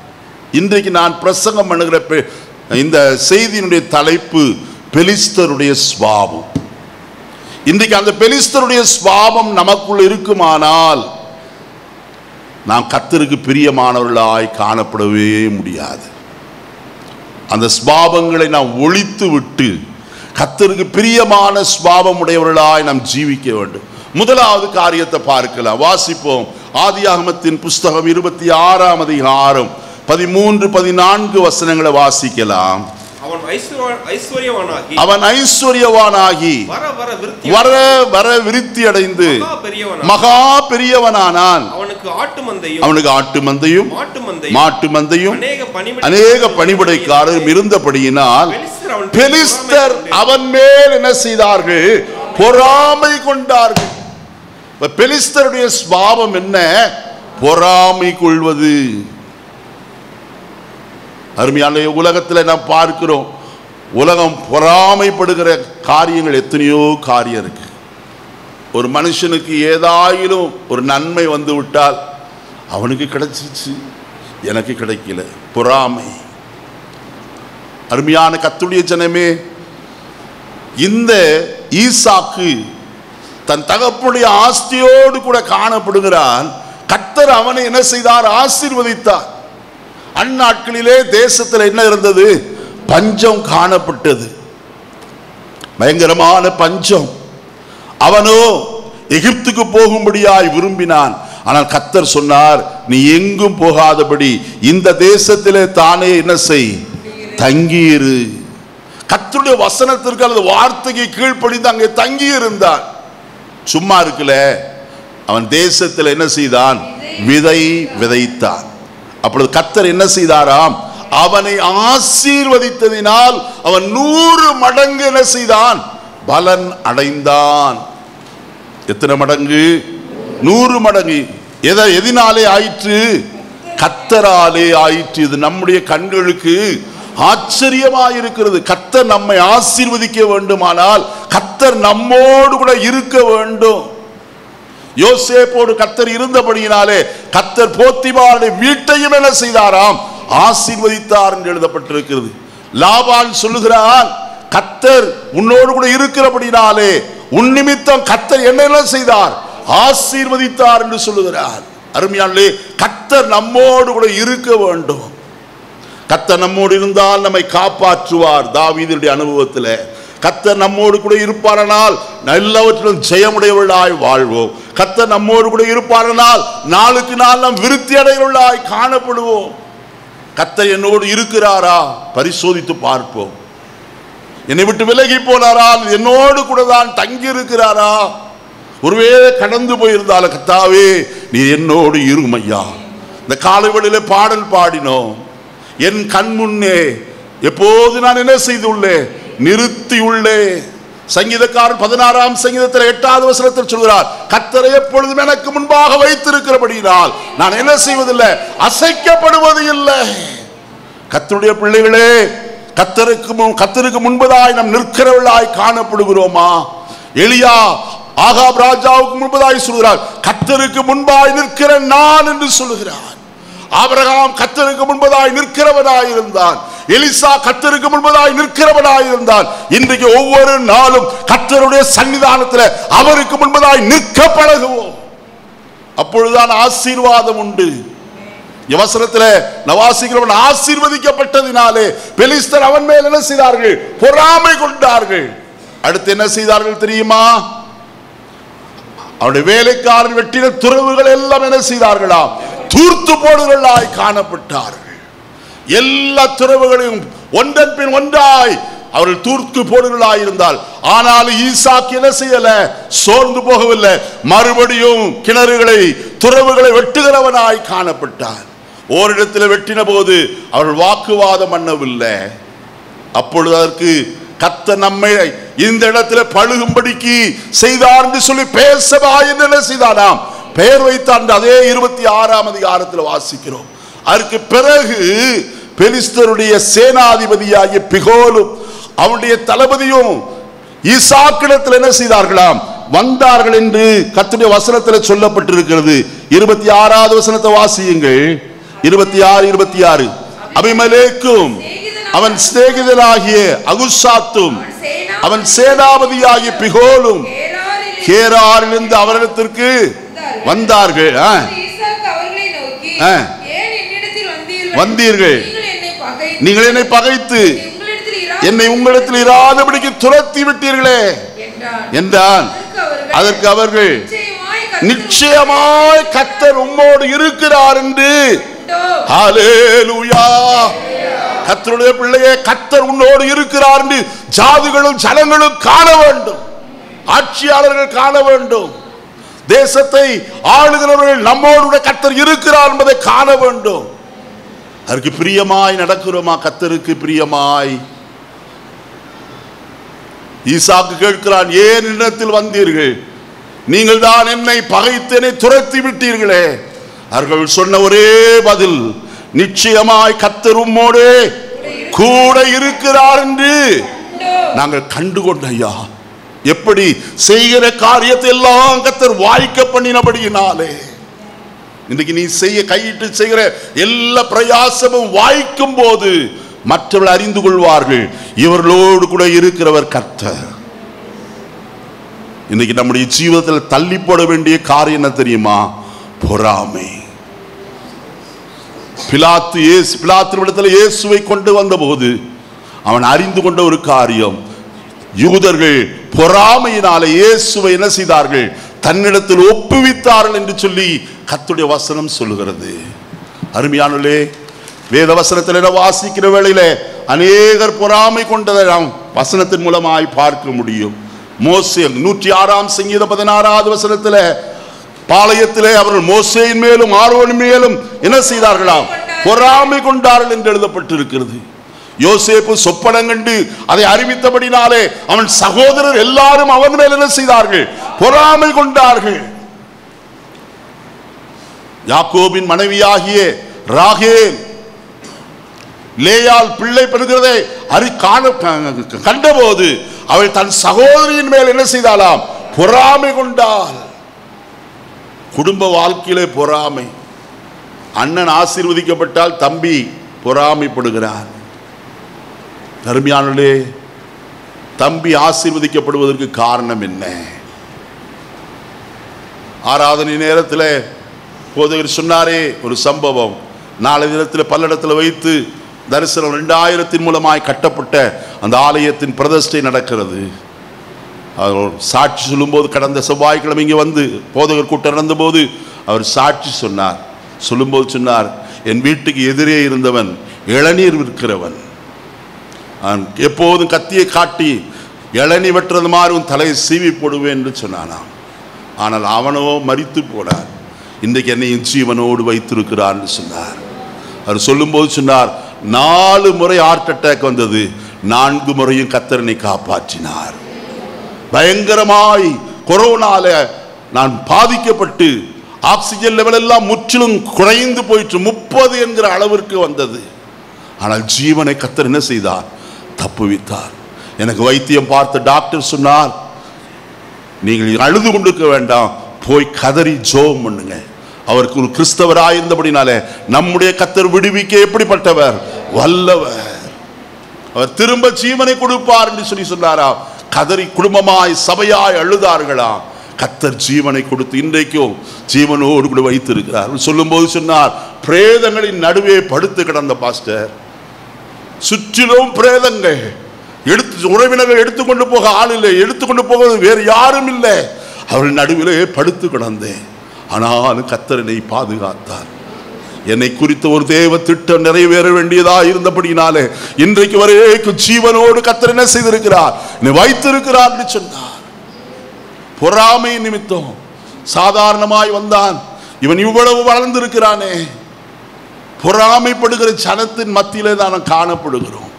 இன்றைக்கு நான் பிரசங்கம் பண்ணுகிற இந்த செய்தியினுடைய தலைப்பு பெலிஸ்தருடைய சுபாவம். இன்றைக்கு அந்த பெலிஸ்தருடைய சுபாவம் நமக்குள் இருக்குமானால் நாம் கர்த்தருக்கு பிரியமானவர்களாய் காணப்படவே முடியாது. அந்த சுபாவங்களை நாம் ஒழித்து விட்டு கர்த்தருக்கு பிரியமான சுபாவம் உடையவர்களாய் நாம் ஜீவிக்க வேண்டும். முதலாவது காரியத்தை பார்க்கலாம், வாசிப்போம். ஆதியாகமத்தின் புஸ்தகம் 26ஆம் அதிகாரம் 13, 14 வசனங்களை வாசிக்கலாம். அவன் ஐஸ்வர்யவானாகி வர வர விருத்தி அடைந்து மகா பெரியவனானான். அவனுக்கு ஆட்டு மந்தையும் மாட்டு மந்தையும் அநேக பணிபடைக்காரரும் இருந்தபடியினால் பெலிஸ்தர் அவன் மேல் என்ன செய்தார்கள்? பொறாமை கொண்டார்கள். பெலிஸ்தருடைய சுபாவம் என்ன? பொறாமை கொள்வது. அருமையான உலகத்தில் நாம் பார்க்கிறோம், உலகம் பொறாமைப்படுகிற காரியங்கள் எத்தனையோ காரியம் இருக்கு. ஒரு மனுஷனுக்கு ஏதாயிலும் ஒரு நன்மை வந்து விட்டால் அவனுக்கு கிடைச்சிச்சு, எனக்கு கிடைக்கல, பொறாமை. அருமையான கர்த்தருடைய ஜனமே, இந்த ஈசாக்கு தன் தகப்பனுடைய ஆஸ்தியோடு கூட காணப்படுகிறான். கர்த்தர் அவனை என்ன செய்தார்? ஆசீர்வதித்தார். அந்நாட்களிலே தேசத்தில் என்ன இருந்தது? பஞ்சம் காணப்பட்டது, பயங்கரமான பஞ்சம். அவனோ எகிப்துக்கு போகும்படியாய் விரும்பினான். ஆனால் கர்த்தர் சொன்னார், நீ எங்கும் போகாதபடி இந்த தேசத்திலே தானே என்ன செய்? தங்கியிரு. கர்த்தருடைய வசனத்திற்கு அல்லது வார்த்தைக்கு கீழ்ப்படிந்து அங்கே தங்கி இருந்தான். சும்மா இருக்கல, அவன் தேசத்தில் என்ன செய்தான்? விதை விதைத்தான். அப்பொழுது கர்த்தர் என்ன செய்தாராம்? அவனை ஆசீர்வதித்ததினால் அவன் 100 மடங்கு என்ன செய்தான்? பலன் அடைந்தான். எத்தனை மடங்கு? 100 மடங்கு. எதனாலே ஆயிற்று? கர்த்தராலே ஆயிற்று. இது நம்முடைய கண்களுக்கு ஆச்சரியமாயிருக்கிறது. கர்த்தர் நம்மை ஆசீர்வதிக்க வேண்டுமானால் கர்த்தர் நம்மோடு கூட இருக்க வேண்டும். யோசேப்போடு கர்த்தர் இருந்தபடியினாலே கர்த்தர் போத்திபாருடைய வீட்டையும் என்ன செய்தாராம்? ஆசீர்வதித்தார் என்று எழுதப்பட்டிருக்கிறது. லாபான் சொல்லுகிறான், கர்த்தர் உன்னோடு கூட இருக்கிறபடினாலே உன் நிமித்தம் கர்த்தர் என்ன செய்தார்? ஆசீர்வதித்தார் என்று சொல்லுகிறார். அருமையானே, கர்த்தர் நம்மோடு கூட இருக்க வேண்டும். கர்த்தர் நம்மோடு இருந்தால் நம்மை காப்பாற்றுவார். தாவீதுடைய அனுபவத்தில் கர்த்தர் நம்மோடு கூட இருப்பாரனால் எல்லாவற்றிலும் ஜெயமுடையவர்களாய் வாழ்வோம். கர்த்தர் நம்மோடு கூட இருப்பாரனால் நாளுக்கு நாள் நாம் விருத்தி அடைவர்களாய் காணப்படுவோம். கர்த்தர் என்னோடு இருக்கிறாரா? பரிசோதித்து பார்ப்போம். என்னை விட்டு விலகி போனாரால் என்னோடு கூட தான் தங்கி இருக்கிறாரா? ஒருவேளை கடந்து போயிருந்தாலும் கர்த்தாவே நீ என்னோடு இருமையா. இந்த காலை வேளையிலே பாடல் பாடினோம். என் கண் முன்னே எப்போது நான் என்ன செய்துள்ளேன்? நிறுத்தியுள்ளே. சங்கீதக்காரன் 16ஆம் சங்கீதத்தில் 8வது வசனத்தில் சொல்கிறார், கர்த்தரை எப்பொழுதும் எனக்கு முன்பாக வைத்திருக்கிறபடியால் நான் என்ன செய்வதில்லை? அசைக்கப்படுவது இல்லை. கர்த்தருடைய பிள்ளைகளே, கர்த்தருக்கு முன்பதாய் நாம் நிற்கிறவர்களாய் காணப்படுகிறோமா? எலியா ஆகாப் ராஜாவுக்கு முன்பதாய் சொல்கிறார், கர்த்தருக்கு முன்பாய் நிற்கிற நான் என்று சொல்லுகிறார். ஆபிரகாம் கர்த்தருக்கு முன்பதாய் நிற்கிறவனாய் இருந்தான். எலிசா கர்த்தருக்கு முன்பதாய் நிற்கிறவனாய் இருந்தான். இன்றைக்கு ஒவ்வொரு நாளும் கர்த்தருடைய சன்னிதானத்தில் அவருக்கு முன்பதாய் நிற்க பழகுவோம். அப்பொழுதுதான் ஆசீர்வாதம் உண்டு. வசனத்தில் நவாசிக்கிறவன் ஆசீர்வதிக்கப்பட்டதினாலே பெலிஸ்தர் அவன் மேல் என்ன செய்தார்கள்? பொறாமை கொண்டார்கள். அடுத்து என்ன செய்தார்கள் தெரியுமா? அவருடைய வேலைக்காரன் வெட்டின துறவுகள் எல்லாம் என்ன செய்தார்களா? தூர்த்து போடுவர்களாய் காணப்பட்டார்கள். எல்லா துறவுகளையும் ஒன்றன் பின் ஒன்றாய் அவர்கள் தூர்த்து போடுகளாயிருந்தால், ஆனால் ஈசாக்கு என்ன செய்யல? சோர்ந்து போகவில்லை. மறுபடியும் கிணறுகளை துறவுகளை வெட்டுகிறவனாய் காணப்பட்டார். ஓரிடத்தில் வெட்டின போது அவர்கள் வாக்குவாதம் பண்ணவில்லை. அப்பொழுது அதற்கு கர்த்தர் நம்மை இந்த இடத்துல பழுகும்படிக்கு செய்தார் என்று சொல்லி பேசவா என்ன செய்தாராம்? பெயர் வைத்தார். அதே 26ஆம் அதிகாரத்தில் வாசிக்கிறோம். அதற்கு பிறகு பெலிஸ்தருடைய சேனாதிபதியாகிய பிகோலும் அவனுடைய தளபதியும் ஈசாக்கிடத்தில் என்ன செய்தார்களாம்? வந்தார்கள் என்று கர்த்தருடைய வசனத்தில் சொல்லப்பட்டிருக்கிறது. 26வது வசனத்தை வாசியுங்கள். 26, 26. அபிமெலேக்கும் அவன் சிநேகிதனாகிய அகுசாத்தும் அவன் சேனாபதியாகிய பிகோலும் கேராரிலிருந்து அவரிடத்திற்கு வந்தார்கள். வந்தீர்கள், நீங்கள் என்னை பகைத்து என்னை உங்களிடத்தில் இராதபடிக்கு துரத்தி விட்டீர்களே என்றான். அதற்கு அவர்கள், நிச்சயமாய் கர்த்தர் உம்மோடு இருக்கிறார் என்று. ஹல்லேலூயா! கர்த்தருடைய பிள்ளையே, கர்த்தர் உன்னோடு இருக்கிறார் என்று ஜாதிகளும் ஜனங்களும் காண வேண்டும். ஆட்சியாளர்கள் காண வேண்டும். தேசத்தை ஆளுகிறவர்கள் நம்மோடு கர்த்தர் இருக்கிறார் என்பதை காண வேண்டும். அதற்கு பிரியமாய் நடக்கிறோமா? கர்த்தருக்கு பிரியமாய். ஈசாக்கு கேட்கிறான், ஏன் என்னிடத்தில் வந்தீர்கள்? நீங்கள் தான் என்னை பகைத்தனை துரத்தி விட்டீர்களே. அவர்கள் சொன்ன ஒரே பதில், நிச்சயமாய் கர்த்தர் உம்மோடு கூட இருக்கிறார் என்று நாங்கள் கண்டுகொண்ட. ஐயா, எப்படி செய்கிற காரியத்தை எல்லாம் கர்த்தர் வாய்க்க பண்ணினபடியினாலே இன்றைக்கு நீ செய்ய கையிட்டு செய்கிற எல்லா பிரயாசமும் வாய்க்கும் போது மற்றவர்கள் அறிந்து கொள்வார்கள், இவர்களோடு கூட இருக்கிறவர் கர்த்தர். இன்னைக்கு நம்முடைய ஜீவிதத்தில் தள்ளி போட வேண்டிய காரியம் என்ன தெரியுமா? பொறாமை. பிலாத்தினிடத்தில் இயேசுவை கொண்டு வந்த போது அவன் அறிந்து கொண்ட ஒரு காரியம், யூதர்கள் பொறாமையினாலே இயேசுவை என்ன செய்தார்கள்? தன்னிடத்தில் ஒப்புவித்தார்கள் என்று சொல்லி கர்த்தருடைய வசனம் சொல்லுகிறது. அருமையானவர்களே, வேத வசனத்தில் வாசிக்கிற வேளையில அநேகர் பொறாமை கொண்டதை நாம் வசனத்தின் மூலமாய் பார்க்க முடியும். மோசே 106ஆம் சங்கீதம் 16வது வசனத்தில், பாளையத்திலே அவர்கள் மோசேயின் மேலும் ஆரோனின் மேலும் என்ன செய்தார்களாம்? பொறாமை கொண்டார்கள் என்று எழுதப்பட்டிருக்கிறது. யோசேப்பு சொப்பனம் கண்டு அதை அறிவித்தபடினாலே அவன் சகோதரர் எல்லாரும் அவன் மேல் என்ன செய்தார்கள்? பொறாமை கொண்டார்கள். யாக்கோபின் மனைவியாகிய ராகேல் லேயால் பிள்ளை பெறுகிறதை கண்டபோது அவள் தன் சகோதரியின் மேல் என்ன செய்தாலாம்? பொறாமை கொண்டாள். குடும்ப வாழ்க்கையிலே பொறாமை. அண்ணன் ஆசீர்வதிக்கப்பட்டால் தம்பி பொறாமைப்படுகிறார். அருமையானவர்களே, தம்பி ஆசீர்வதிக்கப்படுவதற்கு காரணம் என்ன? ஆராதனை நேரத்தில் போதகர் சொன்னாரே ஒரு சம்பவம். நாளை தினத்தில் பல்லடத்தில் வைத்து தரிசனம் 2000 மூலமாய் கட்டப்பட்ட அந்த ஆலயத்தின் பிரதிஷ்டை நடக்கிறது. சாட்சி சொல்லும்போது, கடந்த செவ்வாய்க்கிழமை இங்கே வந்து போதகர் கூட்டம் நடந்தபோது அவர் சாட்சி சொன்னார். சொல்லும்போது சொன்னார், என் வீட்டுக்கு எதிரே இருந்தவன் இளநீர் விற்கிறவன். எப்போதும் கத்தியை காட்டி இளநீ வெட்டுறது மாதிரி உன் தலையை சீவி போடுவேன் என்று சொன்னானாம். ஆனால் அவனோ மரித்து போனார். இன்றைக்கு என்னையும் ஜீவனோடு வைத்திருக்கிறார் என்று சொன்னார். அவர் சொல்லும்போது சொன்னார், 4 முறை ஹார்ட் அட்டாக் வந்தது, 4 முறையும் கர்த்தரை காப்பாற்றினார். பயங்கரமாய் கொரோனால நான் பாதிக்கப்பட்டு ஆக்சிஜன் லெவல் எல்லாம் முற்றிலும் குறைந்து போயிற்று, 30 என்கிற அளவிற்கு வந்தது. ஆனால் ஜீவனை கர்த்தர் என்ன செய்தார்? தப்புவித்தார். எனக்கு வைத்தியம் பார்த்த டாக்டர் சொன்னார், நீங்கள் அழுது கொண்டிருக்க வேண்டாம், போய் கதறி ஜெபம் பண்ணுங்க. அவருக்கு ஒரு கிறிஸ்தவராயிருந்தபடினாலே நம்முடைய கர்த்தர் விடுவிக்க எப்படிப்பட்டவர்? வல்லவர். அவர் திரும்ப ஜீவனை கொடுப்பார் என்று சொல்லி சொன்னாரா. கதறி குடும்பமாய் சபையாய் அழுதார்களா. கர்த்தர் ஜீவனை கொடுத்து இன்றைக்கும் ஜீவனோடு கூட வைத்திருக்கிறார். சொல்லும் போது சொன்னார், பிரேதங்களின் நடுவே படுத்து கிடந்த பாஸ்டர், சுற்றிலும் பிரேதங்கள், உறவினர்கள் எடுத்துக்கொண்டு போக ஆள் இல்லை, எடுத்துக்கொண்டு போவது வேறு யாரும் இல்லை, அவர்கள் நடுவிலே படுத்து கிடந்தேன். ஆனாலும் கர்த்தர் என்னை பாதுகாத்தார். என்னை குறித்த ஒரு தேவ திட்டம் நிறைவேற வேண்டியதா இருந்தபடினாலே இன்றைக்கு வரைக்கும் ஜீவனோடு கர்த்தர் என்ன செய்திருக்கிறார், என்னை வைத்திருக்கிறார் என்று சொன்னார். பொறாமை நிமித்தம் சாதாரணமாய் வந்தான். இவன் இவ்வளவு வளர்ந்திருக்கிறானே, பொறாமைப்படுகிற ஜனத்தின் மத்தியிலே தான் காணப்படுகிறோம்.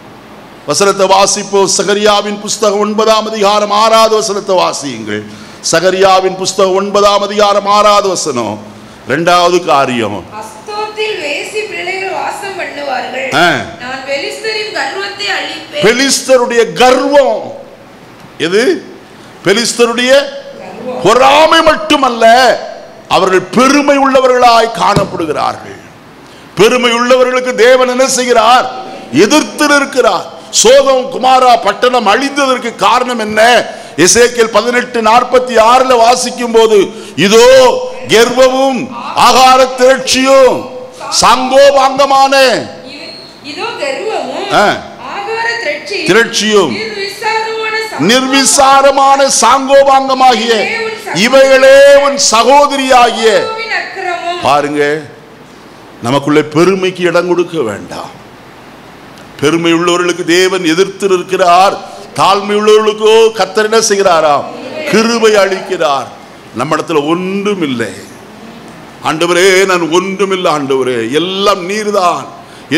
வசனத்தை வாசிப்போ. சகரியாவின் புஸ்தகம் 9ஆம் அதிகாரம் 6வது வசனத்தை வாசியுங்கள். சகரியாவின் புஸ்தகம் 9ஆம் அதிகாரம் 6வது வசனம். 2வது காரியம், பெலிஸ்தருடைய கர்வம். எது? பெலிஸ்தருடைய பொறாமை மட்டுமல்ல, அவர்கள் பெருமை உள்ளவர்களாய் காணப்படுகிறார்கள். பெருமை உள்ளவர்களுக்கு தேவன் என்ன செய்கிறார்? எதிர்த்து இருக்கிறார். சோதம் குமாரா பட்டணம் அழிந்ததற்கு காரணம் என்ன? எசேக்கியேல் 18:46 வாசிக்கும் போது, இதோ கர்வமும் ஆகார திரட்சியும் சாங்கோபாங்கமான திரட்சியும் நிர்விசாரமான சாங்கோபாங்கமாகிய இவைகளே உன் சகோதரியாகிய. பாருங்க, நமக்குள்ளே பெருமைக்கு இடம் கொடுக்க வேண்டாம். பெருமை உள்ளவர்களுக்கு தேவன் எதிர்த்து இருக்கிறார். தாழ்மை உள்ளவர்களுக்கோ கர்த்தர் என்ன செய்கிறாராம்? கிருபை அளிக்கிறார். நம்ம இடத்துல ஒன்றும் இல்லை ஆண்டவரே, நான் ஒன்றுமில்லை ஆண்டவரே, எல்லாம் நீர்தான்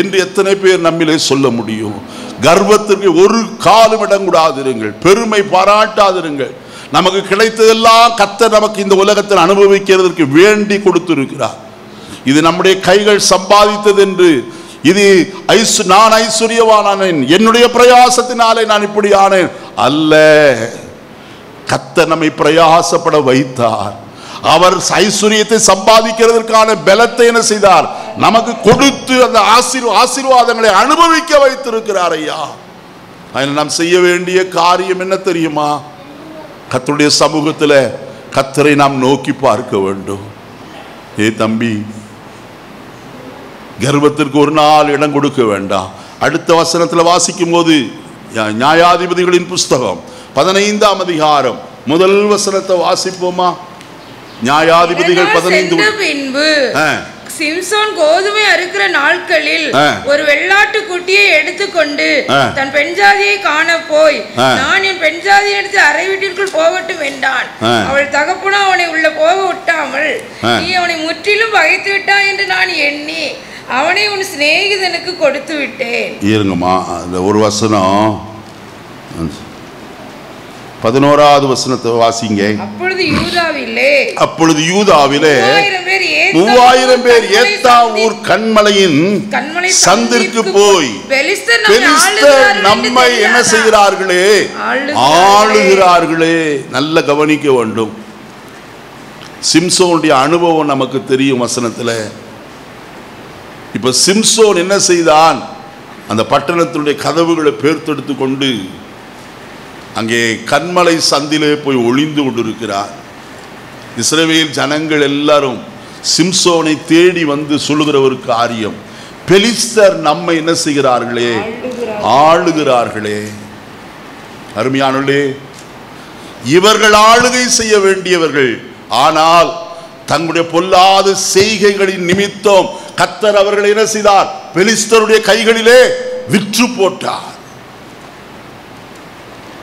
என்று எத்தனை பேர் நம்மிலே சொல்ல முடியும்? கர்வத்திற்கு ஒரு காலம் இடம் கூடாதிருங்கள். பெருமை பாராட்டாதிருங்கள். நமக்கு கிடைத்ததெல்லாம் கர்த்தர் நமக்கு இந்த உலகத்தில் அனுபவிக்கிறதற்கு வேண்டி கொடுத்திருக்கிறார். இது நம்முடைய கைகள் சம்பாதித்தது என்று, இது நான் ஐஸ்வர்யவானேன், என்னுடைய பிரயாசத்தினாலே நான் இப்படி ஆனேன் அல்ல. கர்த்தர் நம்மை பிரயாசப்பட வைத்தார். அவர் ஐஸ்வர்யத்தை சம்பாதிக்கிறதற்கான பலத்தை என்ன செய்தார்? நமக்கு கொடுத்து அந்த ஆசீர்வாதங்களை அனுபவிக்க வைத்திருக்கிறார் ஐயா. அதில் நாம் செய்ய வேண்டிய காரியம் என்ன தெரியுமா? கர்த்தருடைய சமூகத்தில் கர்த்தரை நாம் நோக்கி பார்க்க வேண்டும். ஏ தம்பி, கர்வத்திற்கு ஒரு நாள் இடம் கொடுக்க வேண்டாம். அடுத்த வசனத்தில் வாசிக்கும் போது, நியாயாதிபதிகளின் புஸ்தகம் 15ஆம் அதிகாரம் 1 வசனத்தை வாசிப்போமா? நியாயாதிபதிகள் 15. பின்பு சிம்சோன் கோதுமை அறுக்கிற நாட்களில் ஒரு வெள்ளாட்டு குட்டியை எடுத்துக்கொண்டு தன் பெண் ஜாதியை காண போய், நான் என் பெண் ஜாதியை எடுத்து அறை வீட்டிற்குள் போகட்டும் என்றான். அவள் தகப்பனும் அவனை உள்ள போக விட்டாமல், நீ அவனை முற்றிலும் பகைத்து விட்டாய் என்று நான் எண்ணி அவனை உன் சிநேகிதனுக்கு கொடுத்து விட்டேன். இருங்கம்மா, அந்த ஒரு வசனம் 11வது வசனத்தை வாசிங்க. அப்பொழுது யூதாவிலே 3000 பேர் ஏத்தாம் ஊர் கண்மலையின் சந்திற்கு போய் பெலிஸ்தர் நம்மை என்ன செய்கிறார்களே? ஆளுகிறார்களே. நல்ல கவனிக்க வேண்டும். சிம்சோனுடைய அனுபவம் நமக்கு தெரியும் வசனத்தில். இப்ப சிம்சோன் என்ன செய்தான்? அந்த பட்டணத்தினுடைய கதவுகளை பேர்த்தெடுத்து கொண்டு அங்கே கண்மலை சந்திலே போய் ஒளிந்து கொண்டிருக்கிறார். இஸ்ரவேல் ஜனங்கள் எல்லாரும் சிம்சோனை தேடி வந்து சொல்லுகிற ஒரு காரியம், பெலிஸ்தர் நம்மை என்ன செய்கிறார்களே? ஆளுகிறார்களே. அருமையானவர்களே, இவர்கள் ஆளுகை செய்ய வேண்டியவர்கள், ஆனால் தங்களுடைய பொல்லாத செய்கைகளின் நிமித்தம் கர்த்தர் அவர்களை என்ன செய்தார்? பெலிஸ்தருடைய கைகளிலே விற்று போட்டார்.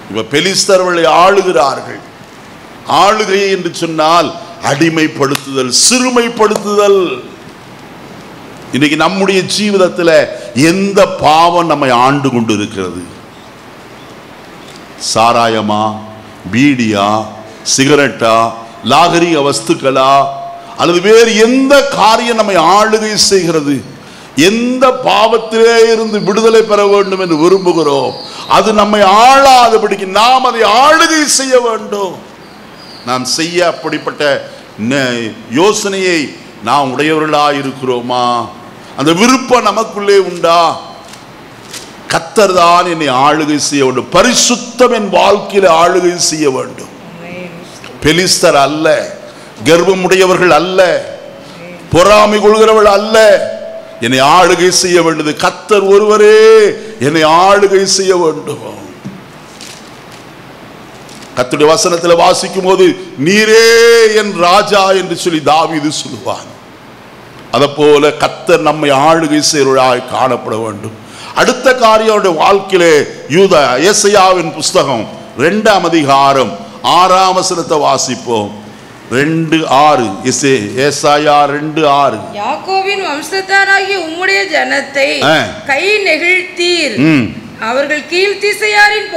இப்ப பெலிஸ்தர்களை ஆளுகிறார்கள். ஆளுகை என்று சொன்னால் அடிமைப்படுத்துதல், சிறுமைப்படுத்துதல். இன்னைக்கு நம்முடைய ஜீவிதத்தில் எந்த பாவம் நம்மை ஆண்டு கொண்டு இருக்கிறது? சாராயமா, பீடியா, சிகரெட்டா, லாகரிக வஸ்துக்களா, அல்லது வேறு எந்த காரியம் நம்மை ஆளுகை செய்கிறது? எந்த பாவத்திலே இருந்து விடுதலை பெற வேண்டும் என்று விரும்புகிறோம், அது நம்மை ஆளாதபடிக்கு நாம் அதை ஆளுகை செய்ய வேண்டும். நாம் செய்ய அப்படிப்பட்ட யோசனையை நாம் உடையவர்களாக இருக்கிறோமா? அந்த விருப்பம் நமக்குள்ளே உண்டா? கர்த்தர் தான் என்னை ஆளுகை செய்ய வேண்டும், பரிசுத்தம் என் வாழ்க்கையில் ஆளுகை செய்ய வேண்டும். பெலிஸ்தர் அல்ல, கர்வமுடையவர்கள் அல்ல, பொறாமை கொள்கிறவர்கள் அல்ல. என்னை ஆளுகை செய்ய வேண்டியது கர்த்தர் ஒருவரே. என்னை ஆளுகை செய்ய வேண்டும். கர்த்தருடைய வசனத்தில் வாசிக்கும் போது, நீரே என் ராஜா என்று சொல்லி தாவீது சொல்லுவான். அதை போல கர்த்தர் நம்மை ஆளுகை செய்வராய் காணப்பட வேண்டும். அடுத்த காரியம் வாழ்க்கையிலே ஏசாயாவின் புஸ்தகம் 2ஆம் அதிகாரம் 6ஆம் வசனத்தை வாசிப்போம். 2:6. ஏசாயா 2:6. யாக்கோபின் வம்சத்தாராகிய உம்முடைய ஜனத்தை கை நெகிழ்த்தீர், அவர்கள் கீழ்த்திசையாரின்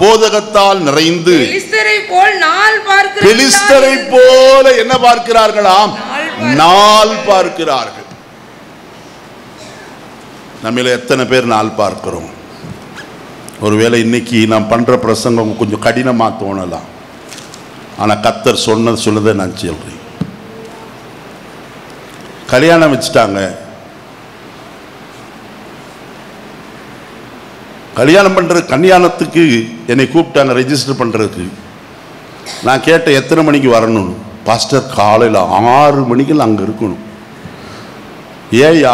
போதகத்தால் நிறைந்து பெலிஸ்தரை போல் பெலிஸ்தரை போல என்ன பார்க்கிறார்களாம்? நாள் பார்க்கிறார்கள். நம்மள எத்தனை பேர் நாள் பார்க்கிறோம்? ஒருவேளை இன்னைக்கு நாம் பண்ற பிரசங்கம் கொஞ்சம் கடினமா தோணலாம். ஆனா கர்த்தர் சொன்னதை நான் சொல்றேன். கல்யாணம் வச்சுட்டாங்க, கல்யாணம் பண்ற கல்யாணத்துக்கு என்னை கூப்பிட்டாங்க ரெஜிஸ்டர் பண்றதுக்கு. நான் கேட்டேன் எத்தனை மணிக்கு வரணும்? பாஸ்டர் காலையில் 6 மணிக்கு அங்கே இருக்கணும். ஏயா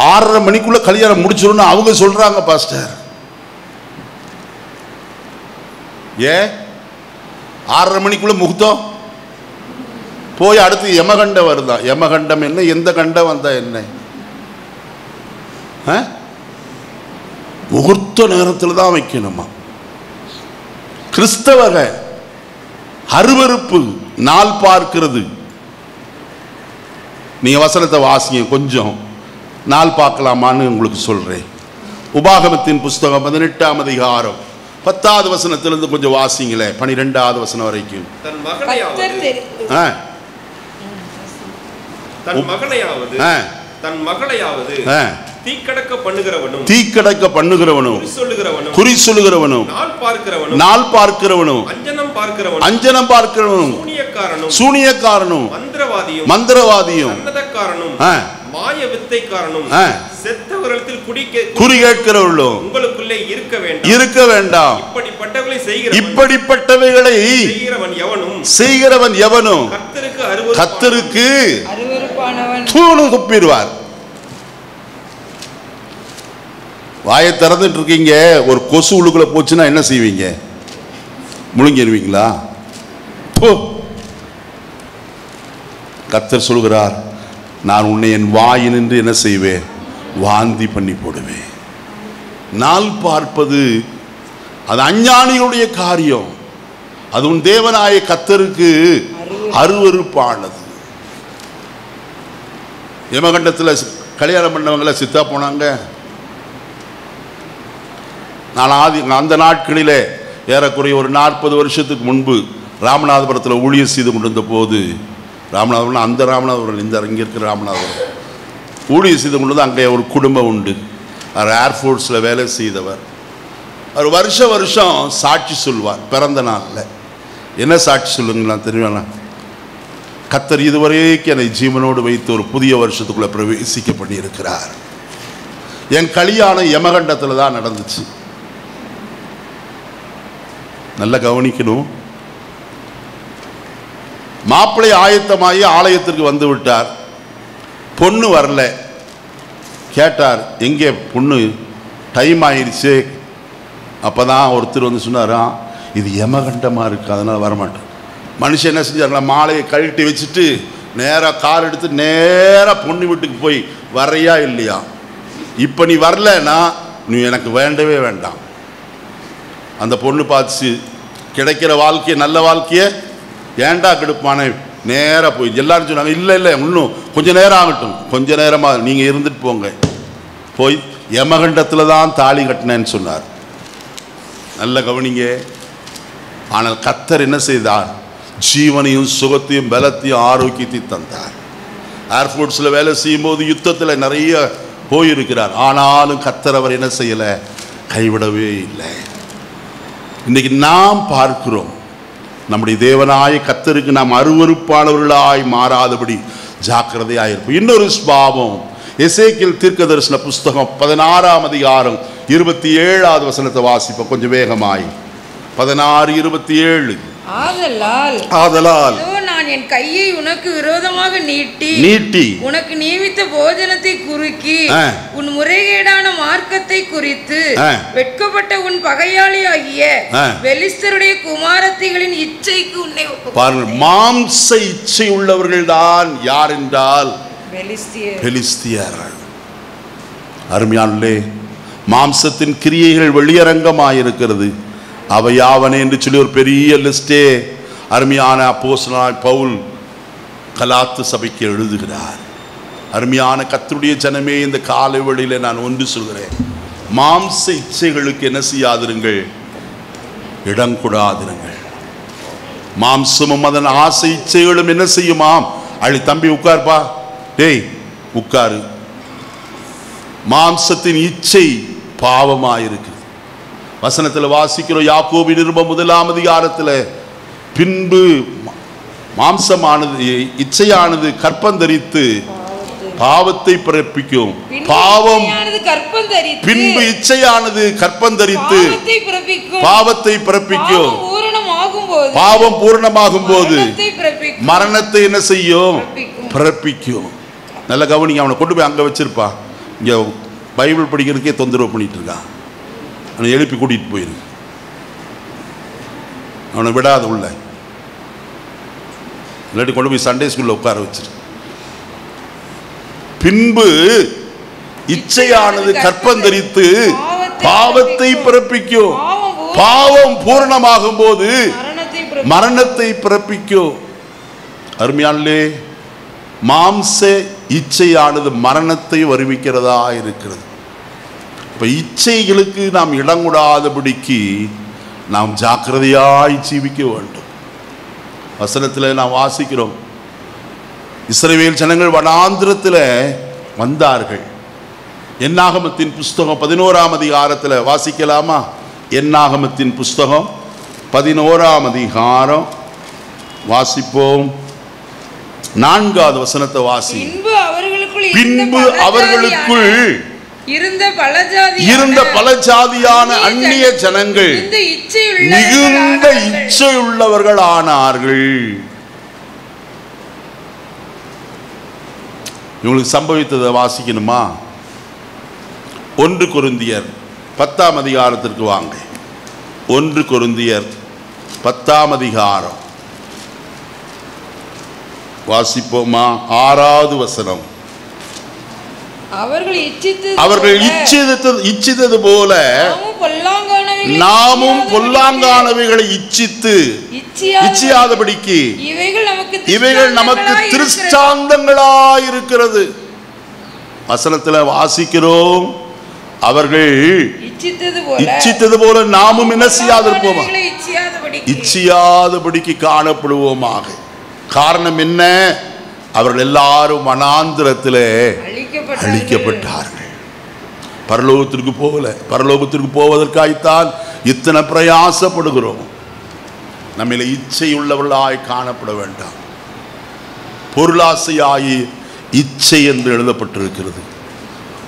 6:30 மணிக்குள்ள கல்யாணம் முடிச்சிடணும் அவங்க சொல்றாங்க பாஸ்டர். ஏ 6:30 மணிக்குள்ள முகூர்த்தம் போய் அடுத்து யமகண்டம் வருதா? யமகண்டம் என்ன? எந்த கண்டம் வந்தா என்ன? முகூர்த்த நேரத்தில் தான் வைக்கணுமா? கிறிஸ்தவக அருவருப்பு நாள் பார்க்கிறது. நீங்க வசனத்தை வாசிங்க, கொஞ்சம் நாள் பார்க்கலாமான்னு உங்களுக்கு சொல்றேன். உபாகமத்தின் புஸ்தகம் 18ஆம் அதிகாரம் 10வது வசனத்திலிருந்து கொஞ்சம் வாசிங்களே, 12வது வசனம் வரைக்கும். தன் மகளையாவது தீக்கடக்க பண்ணுகிறவனும் குறி சொல்லுகிறவனும் நாள் பார்க்கிறவனும் அஞ்சனம் பார்க்கிறவனும் சூனியக்காரனும் மந்திரவாதியும் மாய வித்தைக்காரனும் செத்தவர்களிடத்தில் குறி கேட்கிறவர்களும் உங்களுக்குள்ளே இருக்க வேண்டாம். இப்படிப்பட்டவைகளை செய்கிறவன் எவனும் கர்த்தருக்கு தூணு துப்பிடுவார். வாயை திறந்துட்டு இருக்கீங்க, ஒரு கொசு உள்ளுக்குள்ள போச்சுன்னா என்ன செய்வீங்க? முழுங்கிடுவீங்களா? கர்த்தர் சொல்கிறார், நான் உன்னை என் வாயினின்று என்ன செய்வேன்? வாந்தி பண்ணி போடுவேன். நாள் பார்ப்பது அது அஞ்ஞானிகளுடைய காரியம். அது உன் தேவனாய கர்த்தருக்கு அருவருப்பானது. யமகண்டத்தில் கல்யாணம் பண்ணவங்கள சித்தா போனாங்க. நான் அந்த நாட்களிலே ஏறக்குறைய ஒரு 40 வருஷத்துக்கு முன்பு ராமநாதபுரத்தில் ஊழியர் செய்து கொண்டிருந்த போது, ராமநாதபுரம் அந்த ராமநாதபுரம் இங்கே இருக்கிற ராமநாதபுரம் ஊழியர் செய்து கொண்டு அங்கே ஒரு குடும்பம் உண்டு. அவர் ஏர்ஃபோர்ஸில் வேலை செய்தவர். அவர் வருஷம் சாட்சி சொல்வார். பிறந்த நாளில் என்ன சாட்சி சொல்லுங்களா தெரியுமா? கர்த்தர் இதுவரைக்கும் என்னை ஜீவனோடு வைத்து ஒரு புதிய வருஷத்துக்குள்ள பிரவேசிக்க பண்ணியிருக்கிறார். என் கல்யாணம் யமகண்டத்தில் தான் நடந்துச்சு. நல்லா கவனிக்கணும். மாப்பிள்ளை ஆயத்தமாகி ஆலயத்திற்கு வந்து விட்டார். பொண்ணு வரல. கேட்டார், எங்கே பொண்ணு? டைம் ஆயிடுச்சு. அப்போதான் ஒருத்தர் வந்து சொன்னாராம், இது யமகண்டமாக இருக்குது, அதனால் வரமாட்டேன். மனுஷன் என்ன செஞ்சாங்களா, மாலையை கழட்டி வச்சுட்டு நேராக கார் எடுத்து நேராக பொண்ணு வீட்டுக்கு போய் வரையா இல்லையா? இப்போ நீ வரலன்னா நீ எனக்கு வேண்டவே வேண்டாம். அந்த பொண்ணு பார்த்து கிடைக்கிற வாழ்க்கையை, நல்ல வாழ்க்கையை ஏண்டா கெடுப்பானே, நேராக போய் எல்லாரும் சொன்னாங்க, இல்லை இன்னும் கொஞ்சம் நேரம் ஆகட்டும், கொஞ்சம் நேரமாக நீங்கள் இருந்துட்டு போங்க. போய் யமகண்டத்தில் தான் தாலி கட்டினேன்னு சொன்னார். நல்ல கவனிங்க. ஆனால் கர்த்தர் என்ன செய்தார்? ஜீவனையும் சுகத்தையும் பலத்தையும் ஆரோக்கியத்தையும் தந்தார். ஏர்ஃபோர்ஸில் வேலை செய்யும்போது யுத்தத்தில் நிறைய போயிருக்கிறார். ஆனாலும் கர்த்தர் அவர் என்ன செய்யலை? கைவிடவே இல்லை. இன்னைக்கு நாம் பார்க்கிறோம், நம்முடைய தேவனாய கர்த்தருக்கு நாம் அருவருப்பானவர்களாய் மாறாதபடி ஜாக்கிரதையாயிருப்போம். இன்னொரு ஸ்பாவம், எசேக்கியேல் தீர்க்கதரிசன புஸ்தகம் 16ஆம் அதிகாரம் 27வது வசனத்தை வாசிப்போம் கொஞ்சம் வேகமாய். 16:27. ஆதலால் நான் நான் என் கையை உனக்கு விரோதமாக நீட்டி உனக்கு நியமித்த போஜனத்தை குறுக்கி உன் முறைகேடான மார்க்கத்தை குறித்து வெட்கப்பட்ட உன் பகையாளி ஆகிய பெலிஸ்தருடைய குமாரத்திகளின் இச்சைக்கு உன்னை பாருங்கள். மாம்ச இச்சை உள்ளவர்கள் தான் யார் என்றால் பெலிஸ்தியர். அருமையானே, மாம்சத்தின் கிரியைகள் வெளியரங்கமாயிருக்கிறது. அவை யாவனே என்று சொல்லி ஒரு பெரிய லிஸ்டே அருமையான அப்போஸ்தலனாகிய பவுல் கலாத்து சபைக்கு எழுதுகிறார். அருமையான கர்த்தருடைய ஜனமே, இந்த காலை வேளையிலே நான் ஒன்று சொல்கிறேன். மாம்ச இச்சைகளுக்கு என்ன செய்யாதிருங்கள்? இடம் கொடாதிருங்கள். மாம்சமும் அதன் ஆசை இச்சைகளும் என்ன செய்யுமாம்? அழி தம்பி உட்கார்ப்பா, டேய் உட்காரு. மாம்சத்தின் இச்சை பாவமாயிருக்கு. வசனத்தில் வாசிக்கிறோம், யாக்கோபின் நிருபம் 1ஆம் அதிகாரத்தில், பின்பு மாம்சமானது இச்சையானது கற்பந்தரித்து பாவத்தை பிறப்பிக்கும். பாவம் பின்பு இச்சையானது கற்பந்தரித்து பாவத்தை பிறப்பிக்கும். பாவம் பூரணமாகும் போது மரணத்தை என்ன செய்யும்? பிறப்பிக்கும். நல்ல கவனிங்க. அவனை கொண்டு போய் அங்க வச்சிருப்பா. இங்க பைபிள் படிக்கிறதுக்கே தொந்தரவு பண்ணிட்டு இருக்கான். அவனை எழுப்பி கூட்டிட்டு போயிரு. அவனை விடாத உள்ள, இல்லாட்டி கொண்டு போய் சண்டே ஸ்கூல்ல உட்கார வச்சிரு. பின்பு இச்சையானது கற்பந்தரித்து பாவத்தை பிறப்பிக்கும். பாவம் பூரணமாகும் போது மரணத்தை பிறப்பிக்கும். அருமையானே, மாம்ச இச்சையானது மரணத்தை வருவிக்கிறதா இருக்கிறது. இப்ப இச்சைகளுக்கு நாம் இடங்கூடாதபடிக்கு நாம் ஜாக்கிரதையாய் ஜீவிக்க வேண்டும். வசனத்தில் நாம் வாசிக்கிறோம், இஸ்ரவேல் ஜனங்கள் வனாந்திரத்தில் வந்தார்கள். என்னாகமத்தின் புஸ்தகம் 11ஆம் அதிகாரத்தில் வாசிக்கலாமா? என்னாகமத்தின் புஸ்தகம் 11ஆம் அதிகாரம் வாசிப்போம். 4வது வசனத்தை வாசி. பின்பு அவர்களுக்குள் இருந்த பல ஜாதியான அந்நிய ஜனங்கள் மிகுந்த இச்சையுள்ளவர்கள் ஆனார்கள். இவங்களுக்கு சம்பவித்ததை வாசிக்கணுமா? 1 கொரிந்தியர் 10ஆம் அதிகாரத்திற்கு வாங்க. 1 கொரிந்தியர் 10ஆம் அதிகாரம் வாசிப்போமா? 6வது வசனம். அவர்கள் இச்சித்தது போல நாமும் பொல்லாங்கானவைகளை இச்சியாதபடிக்கு இவைகள் நமக்கு திருஷ்டாந்தங்களாயிருக்கிறது. வசனத்தில் வாசிக்கிறோம், அவர்கள் இச்சித்தது போல நாமும் என்ன செய்யாதிருப்போமா? இச்சியாதபடிக்கு காணப்படுவோமாக. காரணம் என்ன? அவர்கள் எல்லாரும் வனாந்திரத்திலே அழிக்கப்பட்டார்கள். பரலோகத்திற்கு போவதற்காய்த்தான் இத்தனை பிரயாசப்படுகிறோம். நம்மில இச்சை உள்ளவர்களாய் காணப்பட வேண்டாம். பொருளாசையாயி இச்சை என்று எழுதப்பட்டிருக்கிறது.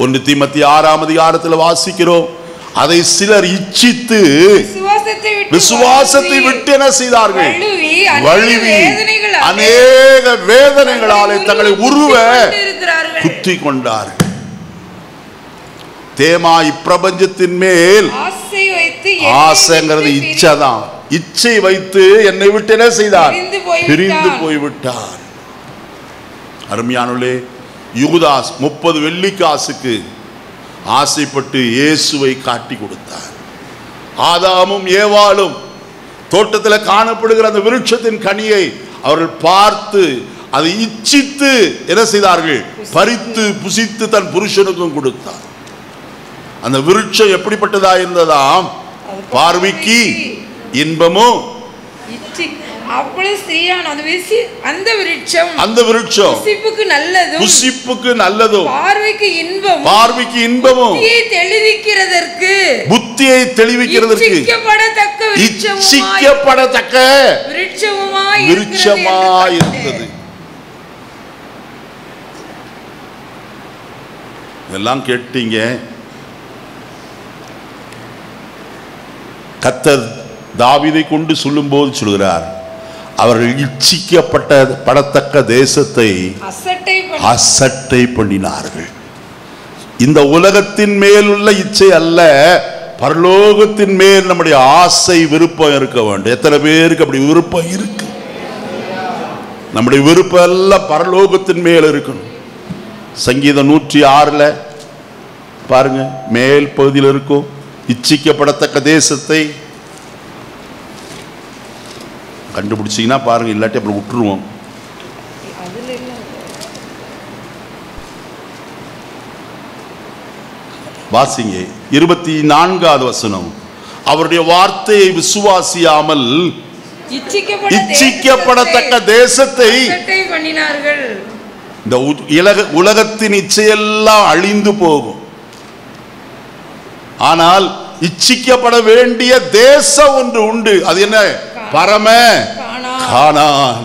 1 தீமோத்தேயு 6ஆம் அதிகாரத்தில் வாசிக்கிறோம், அதை சிலர் இச்சித்து விசுவாசத்தை விட்டு என்ன செய்தார்கள்? வழுவி அநேக வேதனைகளாலே தங்களை உருவ குத்தி கொண்டார்கள். தேமா இப்பிரபஞ்சத்தின் மேல் ஆசைங்கிறது இச்சைதான். இச்சை வைத்து என்னை விட்டு என்ன செய்தார்? பிரிந்து போய்விட்டார். அருமையானே, யூதாஸ் 30 வெள்ளிக்காசுக்கு ஆசைப்பட்டு இயேசுவை காட்டி கொடுத்தார். ஆதாமும் ஏவாளும் தோட்டத்தில் காணப்படுகிற அந்த விருட்சத்தின் கனியை அவர்கள் பார்த்து அதை இச்சித்து என்ன செய்தார்கள்? பறித்து புசித்து தன் புருஷனுக்கும் கொடுத்தார். அந்த விருட்சம் எப்படிப்பட்டதா இருந்ததாம்? பார்வைக்கு இன்பமும் புசிப்புக்கு நல்லதும் பார்வைக்கு இன்பமும் புத்தியை தெளிவிக்கிறதற்கு இச்சிக்கப்படத்தக்க விருட்சமாயிருந்தது. இதெல்லாம் கேட்டீங்க. கர்த்தர் தாவீதை கொண்டு சொல்லும் போது சொல்கிறார், அவர்கள் இச்சிக்கப்பட்ட படத்தக்க தேசத்தை அசட்டை பண்ணினார்கள். இந்த உலகத்தின் மேல் உள்ள இச்சை அல்ல, பரலோகத்தின் மேல் நம்முடைய ஆசை விருப்பம் இருக்க வேண்டும். எத்தனை பேருக்கு அப்படி விருப்பம் இருக்கு? நம்முடைய விருப்பம் எல்லாம் பரலோகத்தின் மேல் இருக்கணும். சங்கீதம் 106 பாருங்க, மேல் பகுதியில் இருக்கும், இச்சிக்கப்படத்தக்க தேசத்தை கண்டுபிடிச்சிங்கன்னா பாருங்க, இல்லாட்டி அப்புறம் விட்டுருவோம். வாசிங்க 24வது வசனம். அவருடைய வார்த்தையை விசுவாசியாமல் இச்சிக்கப்படத்தக்க தேசத்தை பண்ணினார்கள். இந்த உலகத்தின் இச்சையெல்லாம் அழிந்து போகும், ஆனால் இச்சிக்கப்பட வேண்டிய தேசம் ஒன்று உண்டு. அது என்ன? பரம கானான்.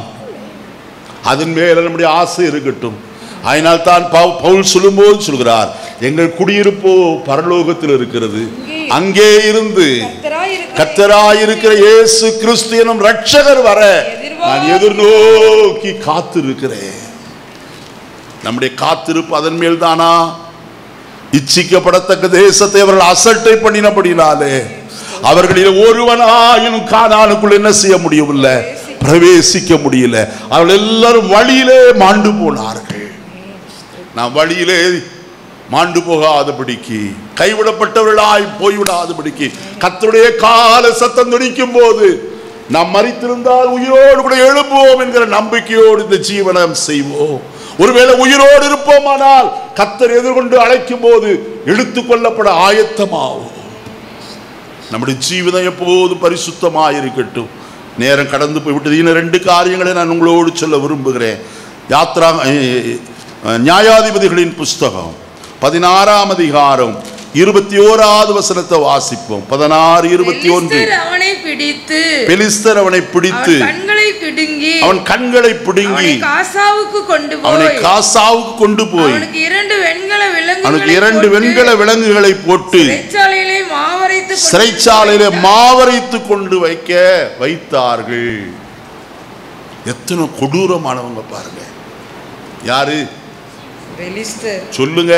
அதன் மேல நம்முடைய ஆசை இருக்கட்டும். அதனால் தான் பவுல் சொல்லும்போது சொல்கிறார், எங்கள் குடியிருப்போ பரலோகத்தில் இருக்கிறது, அங்கே இருந்து கர்த்தராயிருக்கிற இயேசு கிறிஸ்து எனும் ரட்சகர் வர நான் எதிர்நோக்கி காத்திருக்கிறேன். நம்முடைய காத்திருப்பு அதன் மேல் தானா? இச்சிக்கப்படத்தக்க தேசத்தை அவர்கள் அசட்டை பண்ணினபடினாலே அவர்களில் ஒருவனாயினும் கானானுக்குள் என்ன செய்ய முடியவில்லை, பிரவேசிக்க முடியல. அவர்கள் எல்லாரும் வழியிலே மாண்டு போனார்கள். நாம் வழியிலே மாண்டு போகாதபடிக்கு, கைவிடப்பட்டவர்களாய் போய்விடாதபடிக்கு, கர்த்தருடைய கால சத்தம் துணிக்கும் போது நாம் மரித்திருந்தால் உயிரோடு கூட எழுப்புவோம் என்கிற நம்பிக்கையோடு இந்த ஜீவனம் செய்வோம். ஒருவேளை உயிரோடு இருப்போமானால் கர்த்தர் எதிர்கொண்டு அழைக்கும் போது எடுத்துக்கொள்ளப்பட ஆயத்தமாகும். நம்முடைய ஜீவிதம் எப்போது பரிசுத்தமாயிருக்கட்டும். நேரம் கடந்து போய்விட்டது. இன்னும் 2 காரியங்களை நான் உங்களோடு சொல்ல விரும்புகிறேன். நியாயாதிபதிகளின் புஸ்தகம் 16ஆம் அதிகாரம் 21வது வசனத்தை வாசிப்போம். 16:21. பெலிஸ்தர் அவனை பிடித்து அவன் கண்களை பிடுங்கி அவனை காசாவுக்கு கொண்டு போய் அவனுக்கு 2 வெண்கல விலங்குகளை போட்டு சிறைச்சாலையிலே மாவரைத்து கொண்டு வைத்தார்கள். எத்தனை கொடூரமானவங்க பாருங்க. யாரு சொல்லுங்க?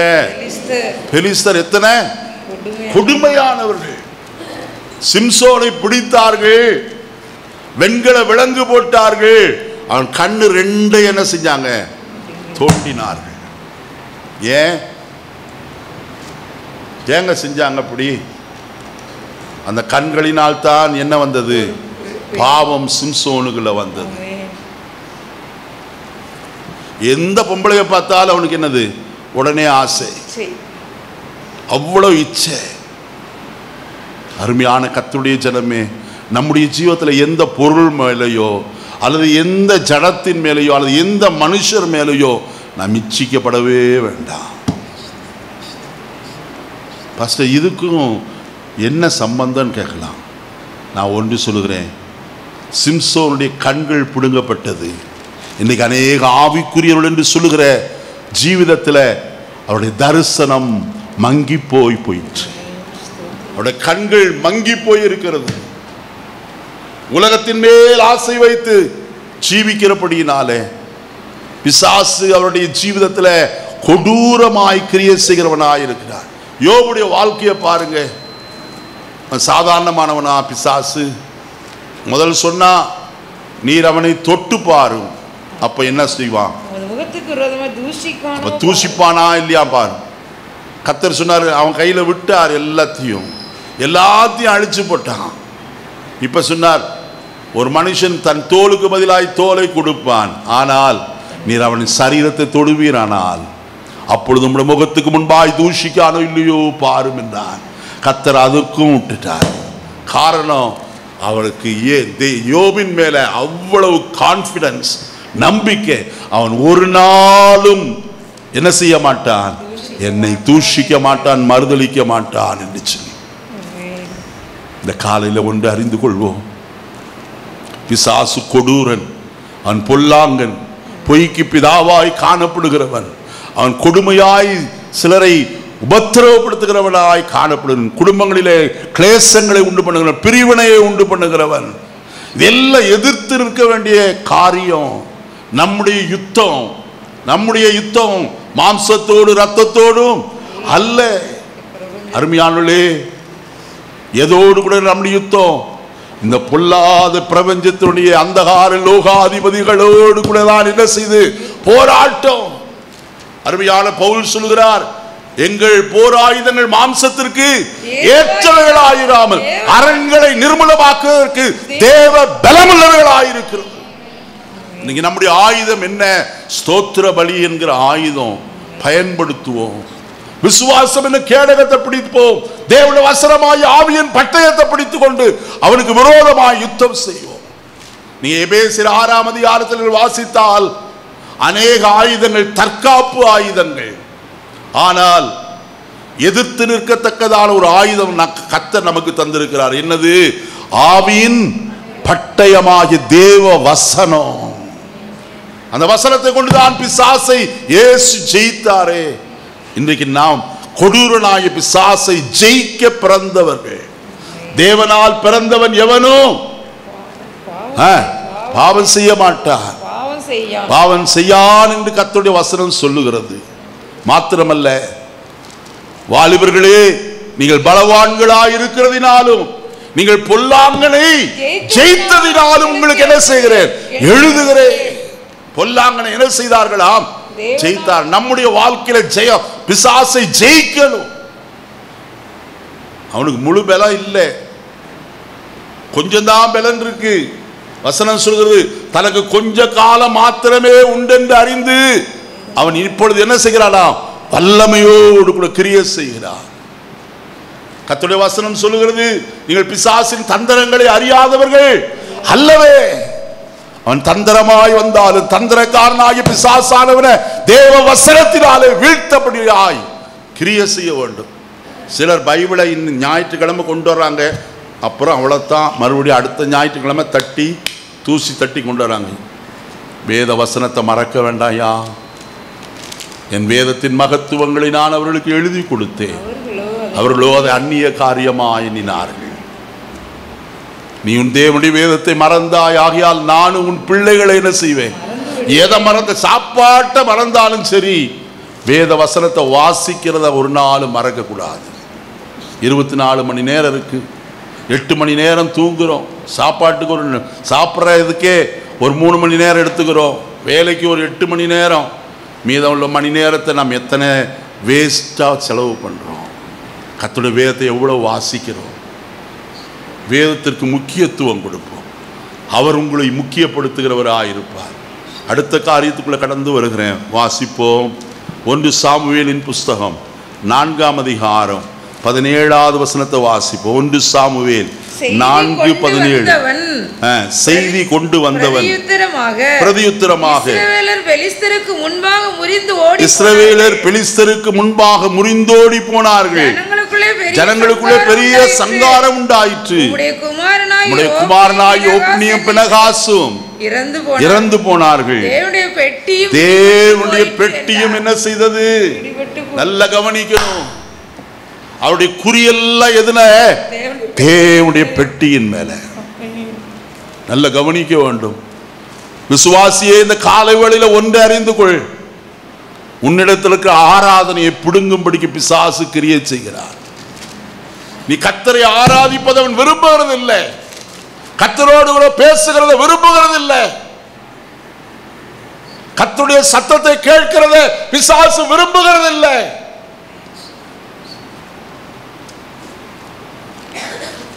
பெலிஸ்தர் எத்தனை கொடுமையானவர்கள். சிம்சோனை பிடித்தார்கள், வெண்கல விலங்கு போட்டார்கள், அவன் கண்ணு 2 என்ன செஞ்சாங்க? தோண்டினார்கள். ஏங்க செஞ்சாங்க அப்படி? அந்த கண்களினால் தான் என்ன வந்தது? பாவம் சிம்சோனுக்குள்ள வந்தது. எந்த பொம்பளைய பார்த்தாலும் அவனுக்கு என்னது? உடனே ஆசை, அவ்வளவு இச்சை. அருமையான கர்த்தருடைய ஜனமே, நம்முடைய ஜீவத்தில் எந்த பொருள் மேலேயோ அல்லது எந்த ஜடத்தின் மேலேயோ அல்லது எந்த மனுஷர் மேலேயோ நாம் இச்சிக்கப்படவே வேண்டாம். பாஸ்டர், இதுக்கும் என்ன சம்பந்தம் கேட்கலாம். நான் ஒன்று சொல்லுகிறேன், சிம்சோனுடைய கண்கள் பிடுங்கப்பட்டது. இன்னைக்கு அநேக ஆவிக்குரியவர்கள் என்று சொல்லுகிற ஜீவிதத்தில் அவருடைய தரிசனம் மங்கி போயிற்று. அவருடைய கண்கள் மங்கி போயிருக்கிறது. உலகத்தின் மேல் ஆசை வைத்து ஜீவிக்கிறபடியினாலே பிசாசு அவருடைய ஜீவிதத்தில் கொடூரமாய் கிரியை செய்கிறவனாய் இருக்கிறார். யோபுடைய வாழ்க்கையை பாருங்க. சாதாரணமானவனா பிசாசு? முதல் சொன்னா, நீர் அவனை தொட்டு பாரு. அப்ப என்ன செய்வான்? தூஷிப்பானா இல்லையா பாரு. கர்த்தர் சொன்னார், அவன் கையில விட்டார், எல்லாத்தையும் அழிச்சு போட்டான். இப்ப சொன்னார், ஒரு மனுஷன் தன் தோலுக்கு பதிலாய் தோலை கொடுப்பான், ஆனால் நீர் அவனின் சரீரத்தை தொடுவீரானால் அப்பொழுது உம்முடைய முகத்துக்கு முன்பாய் தூஷிக்கானோ இல்லையோ பாரும் என்றான். கர்த்தர் அதுக்கும் விட்டுட்டார். காரணம், அவளுக்கு யோபின் மேல அவ்வளவு கான்பிடன்ஸ், நம்பிக்கை. அவன் ஒரு நாளும் என்ன செய்ய மாட்டான்? என்னை தூஷிக்க மாட்டான், மறுதளிக்க மாட்டான் என்று சொல்லி. இந்த காலையில் ஒன்று அறிந்து கொள்வோம். பிசாசு கொடூரன், அவன் பொல்லாங்கன், பொய்க்கு பிதாவாய் காணப்படுகிறவன். அவன் கொடுமையாய் சிலரை உபத்திரவப்படுத்துகிறவனாய் காணப்படுகிறவன். குடும்பங்களிலே கிளேசங்களை உண்டு பண்ணுகிறவன், பிரிவினையை உண்டு பண்ணுகிறவன். இதெல்லாம் எதிர்த்து இருக்க வேண்டிய காரியம். நம்முடைய யுத்தம் மாம்சத்தோடு ரத்தத்தோடும் அல்ல. அருமையானவர்களே, எதோடு கூட நம்முடைய யுத்தம் இந்த பொல்லாத பிரபஞ்சத்தினுடைய அந்தகார லோகாதிபதிகளோடு கூட தான் என்ன செய்து போராட்டம். அருமையான பவுல் சொல்கிறார், எங்கள் போராயுதங்கள் மாம்சத்திற்கு ஏற்றவைகளாயிராமல் அரண்களை நிர்மூலமாக்குவதற்கு தேவ பலமுள்ளவைகளாயிருக்கிறது. இன்னைக்கு நம்முடைய ஆயுதம் என்ன? ஸ்தோத்திர பலி என்கிற ஆயுதம் பயன்படுத்துவோம். விசுவாசம் என்ன கேடகத்தை பிடிப்போம். தேவனுடைய வசனமாய் ஆவியின் பட்டயத்தை பிடித்துக் கொண்டு அவனுக்கு விரோதமாய் யுத்தம் செய்வோம். நீ எபேசியர் 6ஆம் அதிகாரத்தில் வாசித்தால் அநேக ஆயுதங்கள் தற்காப்பு ஆயுதங்கள். ஆனால் எதிர்த்து நிற்கத்தக்கதான ஒரு ஆயுதம் கர்த்தர் நமக்கு தந்திருக்கிறார். என்னது? ஆவியின் பட்டயமாகிய தேவ வசனம். அந்த வசனத்தை கொண்டுதான் பிசாசை இயேசு ஜெயித்தாரே. இன்றைக்கு நாம் கொடூரனாகிய பிசாசை ஜெயிக்க பிறந்தவர்கள். தேவனால் பிறந்தவன் எவனும் பாவம் செய்ய மாட்டார், பாவம் செய்யான் என்று கர்த்தருடைய வசனம் சொல்லுகிறது. மாத்திரமல்ல, வாலிபர்களே, நீங்கள் பலவான்களாய் இருக்கிறதினாலும் நீங்கள் பொல்லாங்கனை ஜெயித்ததினாலும் உங்களுக்கு என்ன செய்கிறேன்? எழுதுகிறேன். பொல்லாங்கனை என்ன செய்தார்களாம்? ஜெயித்தார். நம்முடைய வாழ்க்கையில ஜெயம். பிசாசை ஜெயிக்கணும். அவனுக்கு முழு பலம் இல்லை, கொஞ்சம் தான் பலன் இருக்கு. வசனம் சொல்கிறது, தனக்கு கொஞ்ச காலம் மாத்திரமே உண்டென்று அறிந்து அவன் இப்பொழுது என்ன செய்கிறானா? வல்லமையோடு கூட கிரியை செய்கிறான். கர்த்தருடைய வசனம் சொல்லுகிறது, நீங்கள் பிசாசின் தந்திரங்களை அறியாதவர்கள் அல்லவே. அவன் தந்திரமாய் வந்தாலும் தந்திரக்காரனாகி பிசாசானவனை தேவ வசனத்தினாலே வீழ்த்தபடியாய் கிரியை செய்ய வேண்டும். சிலர் பைபிளை இன்னும் ஞாயிற்றுக்கிழமை கொண்டு வர்றாங்க, அப்புறம் அவ்வளோத்தான், மறுபடியும் அடுத்த ஞாயிற்றுக்கிழமை தூசி தட்டி கொண்டு வராங்க. வேத வசனத்தை மறக்க வேண்டாயா? என் வேதத்தின் மகத்துவங்களை நான் அவர்களுக்கு எழுதி கொடுத்தேன், அவர்களோ அதை அந்நிய காரியமாய் எண்ணினார்கள். நீ உன் தேவனுடைய வேதத்தை மறந்தாய், ஆகையால் நானும் உன் பிள்ளைகளை என்ன செய்வேன்? எதை மறந்த? சாப்பாட்டை மறந்தாலும் சரி, வேத வசனத்தை வாசிக்கிறத ஒரு நாள் மறக்க கூடாது. 24 மணி நேரம் இருக்கு, 8 மணி நேரம் தூங்குறோம், சாப்பாட்டுக்கு ஒரு சாப்பிட்றதுக்கே ஒரு 3 மணி நேரம் எடுத்துக்கிறோம், வேலைக்கு ஒரு 8 மணி நேரம், மீதம் உள்ள மணி நேரத்தை நாம் எத்தனை வேஸ்டாக செலவு பண்ணுறோம். கர்த்தருடைய வேதத்தை எவ்வளோ வாசிக்கிறோம், வேதத்திற்கு முக்கியத்துவம் கொடுப்போம். அவர் உங்களை முக்கியப்படுத்துகிறவராக இருப்பார். அடுத்த காரியத்துக்குள்ளே கடந்து வருகிறேன், வாசிப்போம். 1 சாமுவேலின் புஸ்தகம் 4ஆம் அதிகாரம் 17வது வசனத்தை வாசிப்போம். 1 சாமுவேல் 4:17. செய்தி கொண்டு வந்தவன் பிரதியுத்தரமாக இஸ்ரவேலர் பெலிஸ்தருக்கு முன்பாக முறிந்தோடி போனார்கள். ஜனங்களுக்குள்ளே பெரிய சங்காரம் உண்டாயிற்று. உம்முடைய குமாரனாய் ஒப்னியும் பினகாசும் இறந்து போனார்கள். தேவனுடைய பெட்டியும் என்ன செய்தது? நல்ல கவனிக்கணும். அவருடைய குறியெல்லாம் எதுன? தேவனுடைய பெட்டியின் மேல. நல்ல கவனிக்க வேண்டும். விசுவாசியே, இந்த காலை வேளையில ஒன்று அறிந்து கொள், உன்னிடத்தில் இருக்கிற ஆராதனையை பிடுங்கும்படிக்கு பிசாசு கிரியை செய்கிறார். நீ கர்த்தரை ஆராதிப்பதவன் விரும்புகிறது இல்லை, கர்த்தரோடு கூட பேசுகிறத விரும்புகிறது இல்லை, கர்த்தருடைய சத்தத்தை கேட்கிறத பிசாசு விரும்புகிறது இல்லை.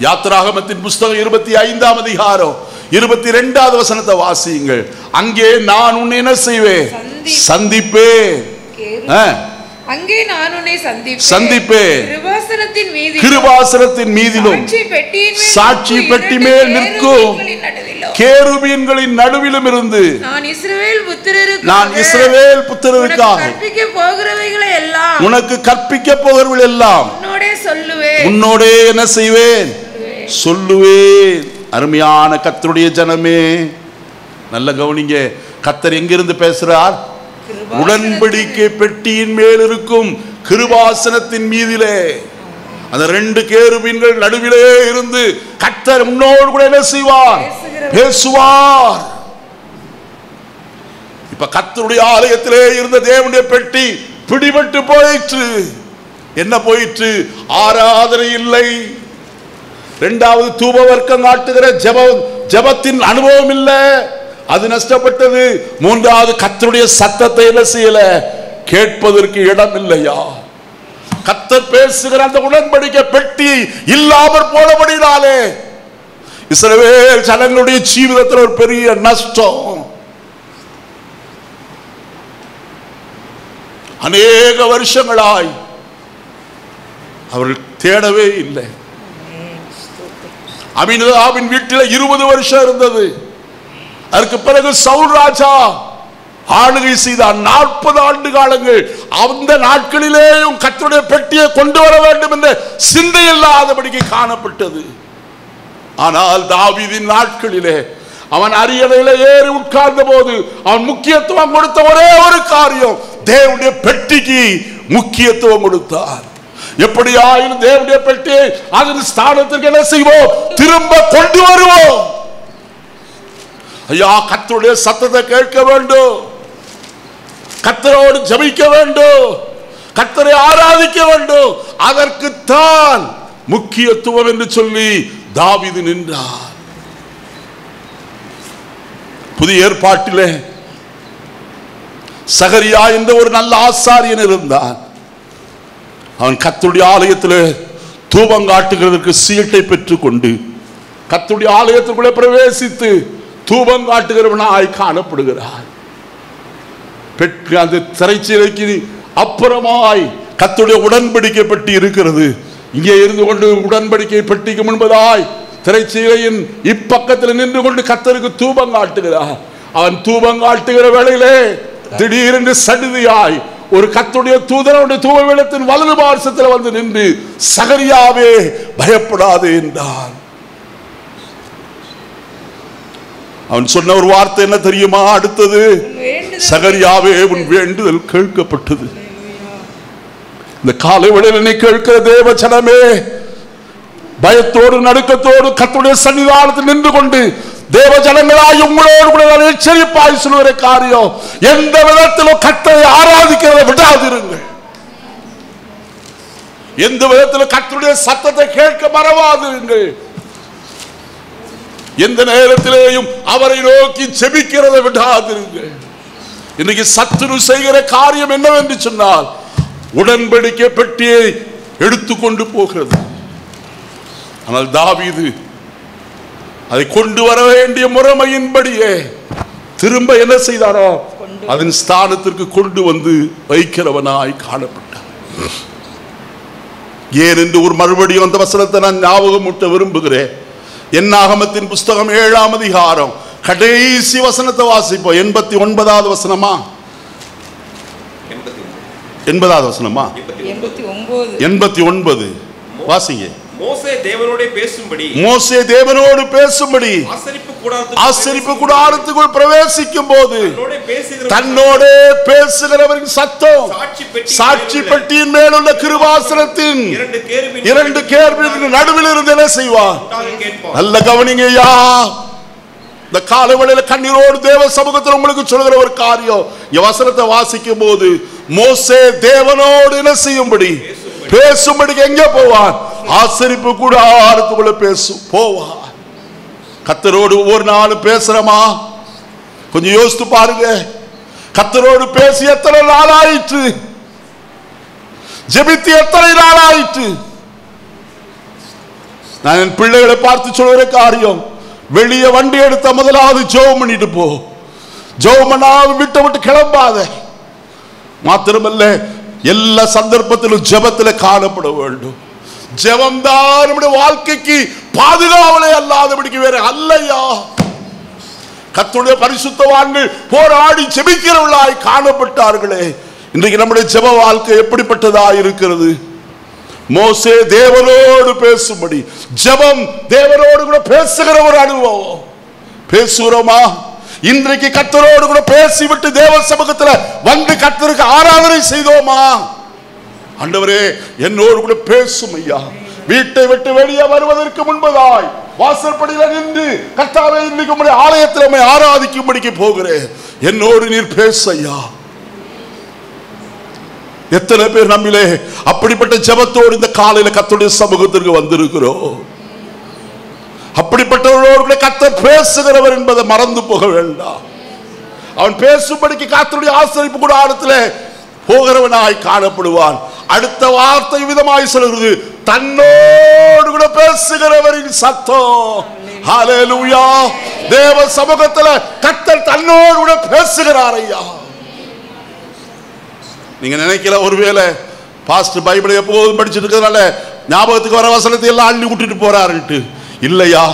யாத்திராகமத்தின் புஸ்தகம் 25ஆம் அதிகாரம் 22வது வசனத்தை வாசியுங்கள். அங்கே நான் உன்னை என்ன செய்வேன்? சந்திப்பேன். அங்கே நான் உன்னை சந்திப்பேன். கிருபாசனத்தின் மீதிலும் சாட்சி பெட்டி மேல் நிற்கும் கேருபீன்களின் நடுவிலும் இருந்து நான் இஸ்ரவேல் புத்திரருக்காக உனக்கு கற்பிக்க போகிறவர்கள் எல்லாம் உன்னோடே என்ன செய்வேன்? சொல்லுவேன். அருமையான கர்த்தருடைய ஜனமே, நல்ல கவனிங்க. கர்த்தர் எங்கிருந்து பேசுறார்? உடன்படிக்கை பெட்டியின் மேல் இருக்கும் கிருபாசனத்தின் மீதிலே, அந்த 2 கேருபீன்கள் நடுவிலே இருந்து கர்த்தர் உன்னோடு கூட என்ன செய்வார்? பேசுவார். இப்ப கர்த்தருடைய ஆலயத்திலே இருந்த தேவனுடைய பெட்டி பிடிபட்டு போயிற்று. என்ன போயிற்று? ஆராதனை இல்லை. இரண்டாவது தூப வர்க்கம் காட்டுகிற ஜெபத்தின் அனுபவம் இல்லை, அது நஷ்டப்பட்டது. மூன்றாவது கர்த்தருடைய சத்தத்தை என்ன செய்யல, கேட்பதற்கு இடம் இல்லையா? கர்த்தர் பேசுகிற அந்த உடன்படிக்கை பெட்டி இல்லாமல் போனபடினாலே இஸ்ரவேல் ஜனங்களுடைய ஜீவிதத்தில் ஒரு பெரிய நஷ்டம். அநேக வருஷங்களாய் அவர்கள் தேடவே இல்லை. அமினதாபின் வீட்டில் 20 வருஷம் இருந்தது. அதற்கு பிறகு சவுல் ராஜா ஆளுகை செய்தார் 40 ஆண்டு காலங்கள். அந்த நாட்களிலேயும் கர்த்தருடைய பெட்டியை கொண்டு வர வேண்டும் என்ற சிந்தை இல்லாதபடிக்கு காணப்பட்டது. ஆனால் தாவீதின் நாட்களிலே அவன் அரியணையில ஏறி உட்கார்ந்த போது அவன் முக்கியத்துவம் கொடுத்த ஒரே ஒரு காரியம், தேவனுடைய பெட்டிக்கு முக்கியத்துவம் கொடுத்தார். எப்படியாயினும் தேவனுடைய பெட்டியை அதன் ஸ்தானத்திற்கு என்ன செய்வோம், திரும்ப கொண்டு வருவோம். ஐயா, கர்த்தருடைய சத்தத்தை கேட்க வேண்டும், கர்த்தரோடு ஜெபிக்க வேண்டும், கர்த்தரை ஆராதிக்க வேண்டும். அதற்குத்தான் முக்கியத்துவம் என்று சொல்லி தாவீது நின்றார். புதிய ஏற்பாட்டிலே சகரியா என்ற ஒரு நல்ல ஆசாரியன் இருந்தான். அவன் கர்த்தருடைய ஆலயத்தில் தூபம் காட்டுகிறதற்கு சீட்டை பெற்றுக் கொண்டு கர்த்தருடைய ஆலயத்திற்குள்ளே பிரவேசித்து தூபம் காட்டுகிறவனாய் காணப்படுகிறார். அந்த திரைச்சீலைக்கு அப்புறமாய் கர்த்தருடைய உடன்படிக்கை பெட்டி இருக்கிறது. இங்கே இருந்து கொண்டு உடன்படிக்கை பெட்டிக்கு முன்பதாய் திரைச்சீலையின் இப்பக்கத்தில் நின்று கொண்டு கர்த்தருக்கு தூபம் காட்டுகிறார். அவன் தூபம் காட்டுகிற வேளையிலே திடீரென்று சடுதியாய் ஒரு கர்த்தருடைய தூதனுடைய தூபவேளத்தின் வலது பார்சத்தில் வந்து நின்று சகரியாவே பயப்படாதே என்றான். அவன் சொன்ன ஒரு வார்த்தை என்ன தெரியுமா? அடுத்தது, சகரியாவே உன் வேண்டுதல் கேட்கப்பட்டது. இந்த காலை வேளையில் நீ கேட்கிற தேவ ஜனமே, பயத்தோடு நடுக்கத்தோடு கர்த்தருடைய சன்னிதானத்தில் நின்று கொண்டு தேவ ஜனங்களாய் உங்களோடு கூட எச்சரிப்பாய் சொல்லுகிற காரியம், எந்த விதத்திலும் கர்த்தரை ஆராதிக்கிறதை விடாதிருங்கள். எந்த விதத்திலும் கர்த்தருடைய சத்தத்தை கேட்க மறவாதிருங்கள். எந்த நேரத்திலேயும் அவரை நோக்கி ஜெபிக்கிறதை விடாதிருங்கள். இன்னைக்கு சத்துரு செய்கிற காரியம் என்னவென்று சொன்னால், உடன்படிக்கை பெட்டியை எடுத்துக்கொண்டு போகிறது. ஆனால் தாவீது அதை கொண்டு வர வேண்டிய முறைமையின்படியே திரும்ப என்ன செய்தாரோ அதன் ஸ்தானத்திற்கு கொண்டு வந்து வைக்கிறவனாய் காணப்பட்டார். ஏன் என்று ஒரு மறுபடியும் அந்த வசனத்தை நான் ஞாபகமூட்ட விரும்புகிறேன். என்னாகமத்தின் புஸ்தகம் 7ஆம் அதிகாரம் கடைசி வசனத்தை வாசிப்போம். 89வது வசனமா? 80வது வசனமா? 89 வாசிங்க. மோசே தேவனோடு பேசும்படி ஆசரிப்பு கூடாரத்துக்குள் பிரவேசிக்கும் போது தன்னோட பேசுகிறவரின் சத்தம் சாட்சி பெட்டியின் மேலுள்ள கிருபாசனத்தின் 2 கேருபீன்களுக்கு நடுவில் இருந்து என்ன செய்வார்? நல்ல கவனிங்கய்யா. இந்த காலவெளியில கண்ணீரோடு தேவ சமூகத்தில் உங்களுக்கு சொல்கிற ஒரு காரியம், வசனத்தை வாசிக்கும் போது மோசே தேவனோடு என்ன செய்யும்படி பேசும்படிக்கு எங்க போவார்? ஆசரிப்பு கூடாரத்துக்குள்ள போவார். கர்த்தரோடு ஒவ்வொரு நாளும் பேசுறமா? கொஞ்சம் யோசித்து பாருங்க. கர்த்தரோடு பேசி எத்தனை நாள் ஆயிற்று? ஜெபித்து எத்தனை நாள் ஆயிற்று? நான் என் பிள்ளைகளை பார்த்து சொல்கிற காரியம், வெளியே வண்டி எடுத்த முதலாவது ஜெபம் பண்ணிட்டு போ. ஜெபம் பண்ணாவது விட்டு கிளம்பாத. மாத்திரமல்ல, எல்லா சந்தர்ப்பத்திலும் ஜெபத்தில் காணப்பட வேண்டும். ஜெபம் தான் நம்முடைய வாழ்க்கைக்கு பாதுகாவலை அல்லாதபடிக்கு வேற அல்லையா. கர்த்தருடைய பரிசுத்தவான்கள் போராடி ஜெபிக்கிறவர்களாய் காணப்பட்டார்களே. இன்றைக்கு நம்முடைய ஜெப வாழ்க்கை எப்படிப்பட்டதா இருக்கிறது? மோசே தேவனோடு பேசும்படி, ஜெபம் தேவனோடு கூட பேசுகிற ஒரு அனுபவம். பேசுகிறோமா? இன்றைக்கு கர்த்தரோடு கூட பேசிவிட்டு தேவ சமூகத்தில் வந்து கர்த்தருக்கு ஆராதனை செய்தோமா? ஆண்டவரே என்னோடு கூட பேசும் ஐயா, வீட்டை விட்டு வெளியே வருவதற்கு முன்பதாய் வாசற்படியில் நின்று கர்த்தாவே இன்னைக்கு உம்முடைய ஆலயத்தில் உம்மை ஆராதிக்கும்படிக்கு போகிறேன், என்னோடு நீர் பேசையா. எத்தனை பேர் நம்மிலே அப்படிப்பட்ட ஜெபத்தோடு இந்த காலையில கர்த்தருடைய சமூகத்திற்கு வந்திருக்கிறோம். அப்படிப்பட்டவர்களோடு கர்த்தர் பேசுகிறவர் என்பதை மறந்து போக வேண்டாம். அவன் பேசும்படிக்கு கர்த்தருடைய ஆசரிப்பு கூடாரத்திலே போகிறவனாய் காணப்படுவான். அடுத்த வார்த்தை விதமாய் சொல்கிறது, தன்னோடு கூட பேசுகிறவரின் சத்தம். ஹல்லேலூயா. தேவ சமூகத்தில் கர்த்தர் தன்னோடு கூட பேசுகிறார் ஐயா. நீங்க நினைக்கல ஒருவேளை பாஸ்டர் பைபிளை எப்போதும் படிச்சுட்டு இருக்கிறதுனால ஞாபகத்துக்கு வர வசனத்தை எல்லாம் அள்ளி விட்டுட்டு போறாருன்ட்டு. இல்லையா,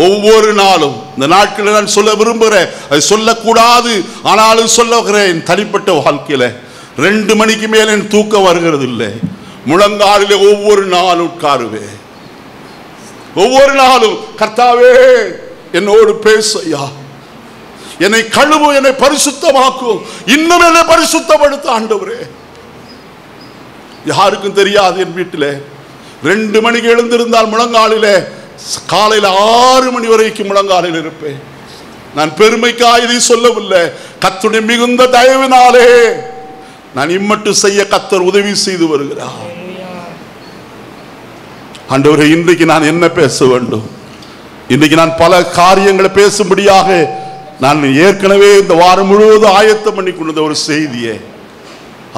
ஒவ்வொரு நாளும் இந்த நாட்களில் நான் சொல்ல விரும்புகிறேன், அது சொல்லக்கூடாது ஆனாலும் சொல்லுகிறேன். தனிப்பட்ட வாழ்க்கையில 2 மணிக்கு மேல் என் தூக்கம் வருகிறது இல்லை. முழங்காலிலே ஒவ்வொரு நாளும் உட்காருவேன். ஒவ்வொரு நாளும் கர்த்தாவே என்னோடு பேசையா, என்னை கழுவும், என்னை பரிசுத்தமாக்கும், இன்னும் என்னை பரிசுத்தப்படுத்த ஆண்டவரே. யாருக்கும் தெரியாது. என் வீட்டில் 2 மணிக்கு எழுந்திருந்தால் முழங்காலிலே காலையில் 6 மணி வரைக்கும் முழங்காலில் இருப்பேன். நான் பெருமைக்காக இதை சொல்லவில்லை, கர்த்தருடைய மிகுந்த தயவினாலே நான் இம்மட்டு செய்ய கர்த்தர் உதவி செய்து வருகிறார். ஆண்டவரே, இன்றைக்கு நான் என்ன பேச வேண்டும்? இன்றைக்கு நான் பல காரியங்களை பேசும்படியாக நான் ஏற்கனவே இந்த வாரம் முழுவதும் ஆயத்தம் பண்ணி கொண்ட ஒரு செய்தியே.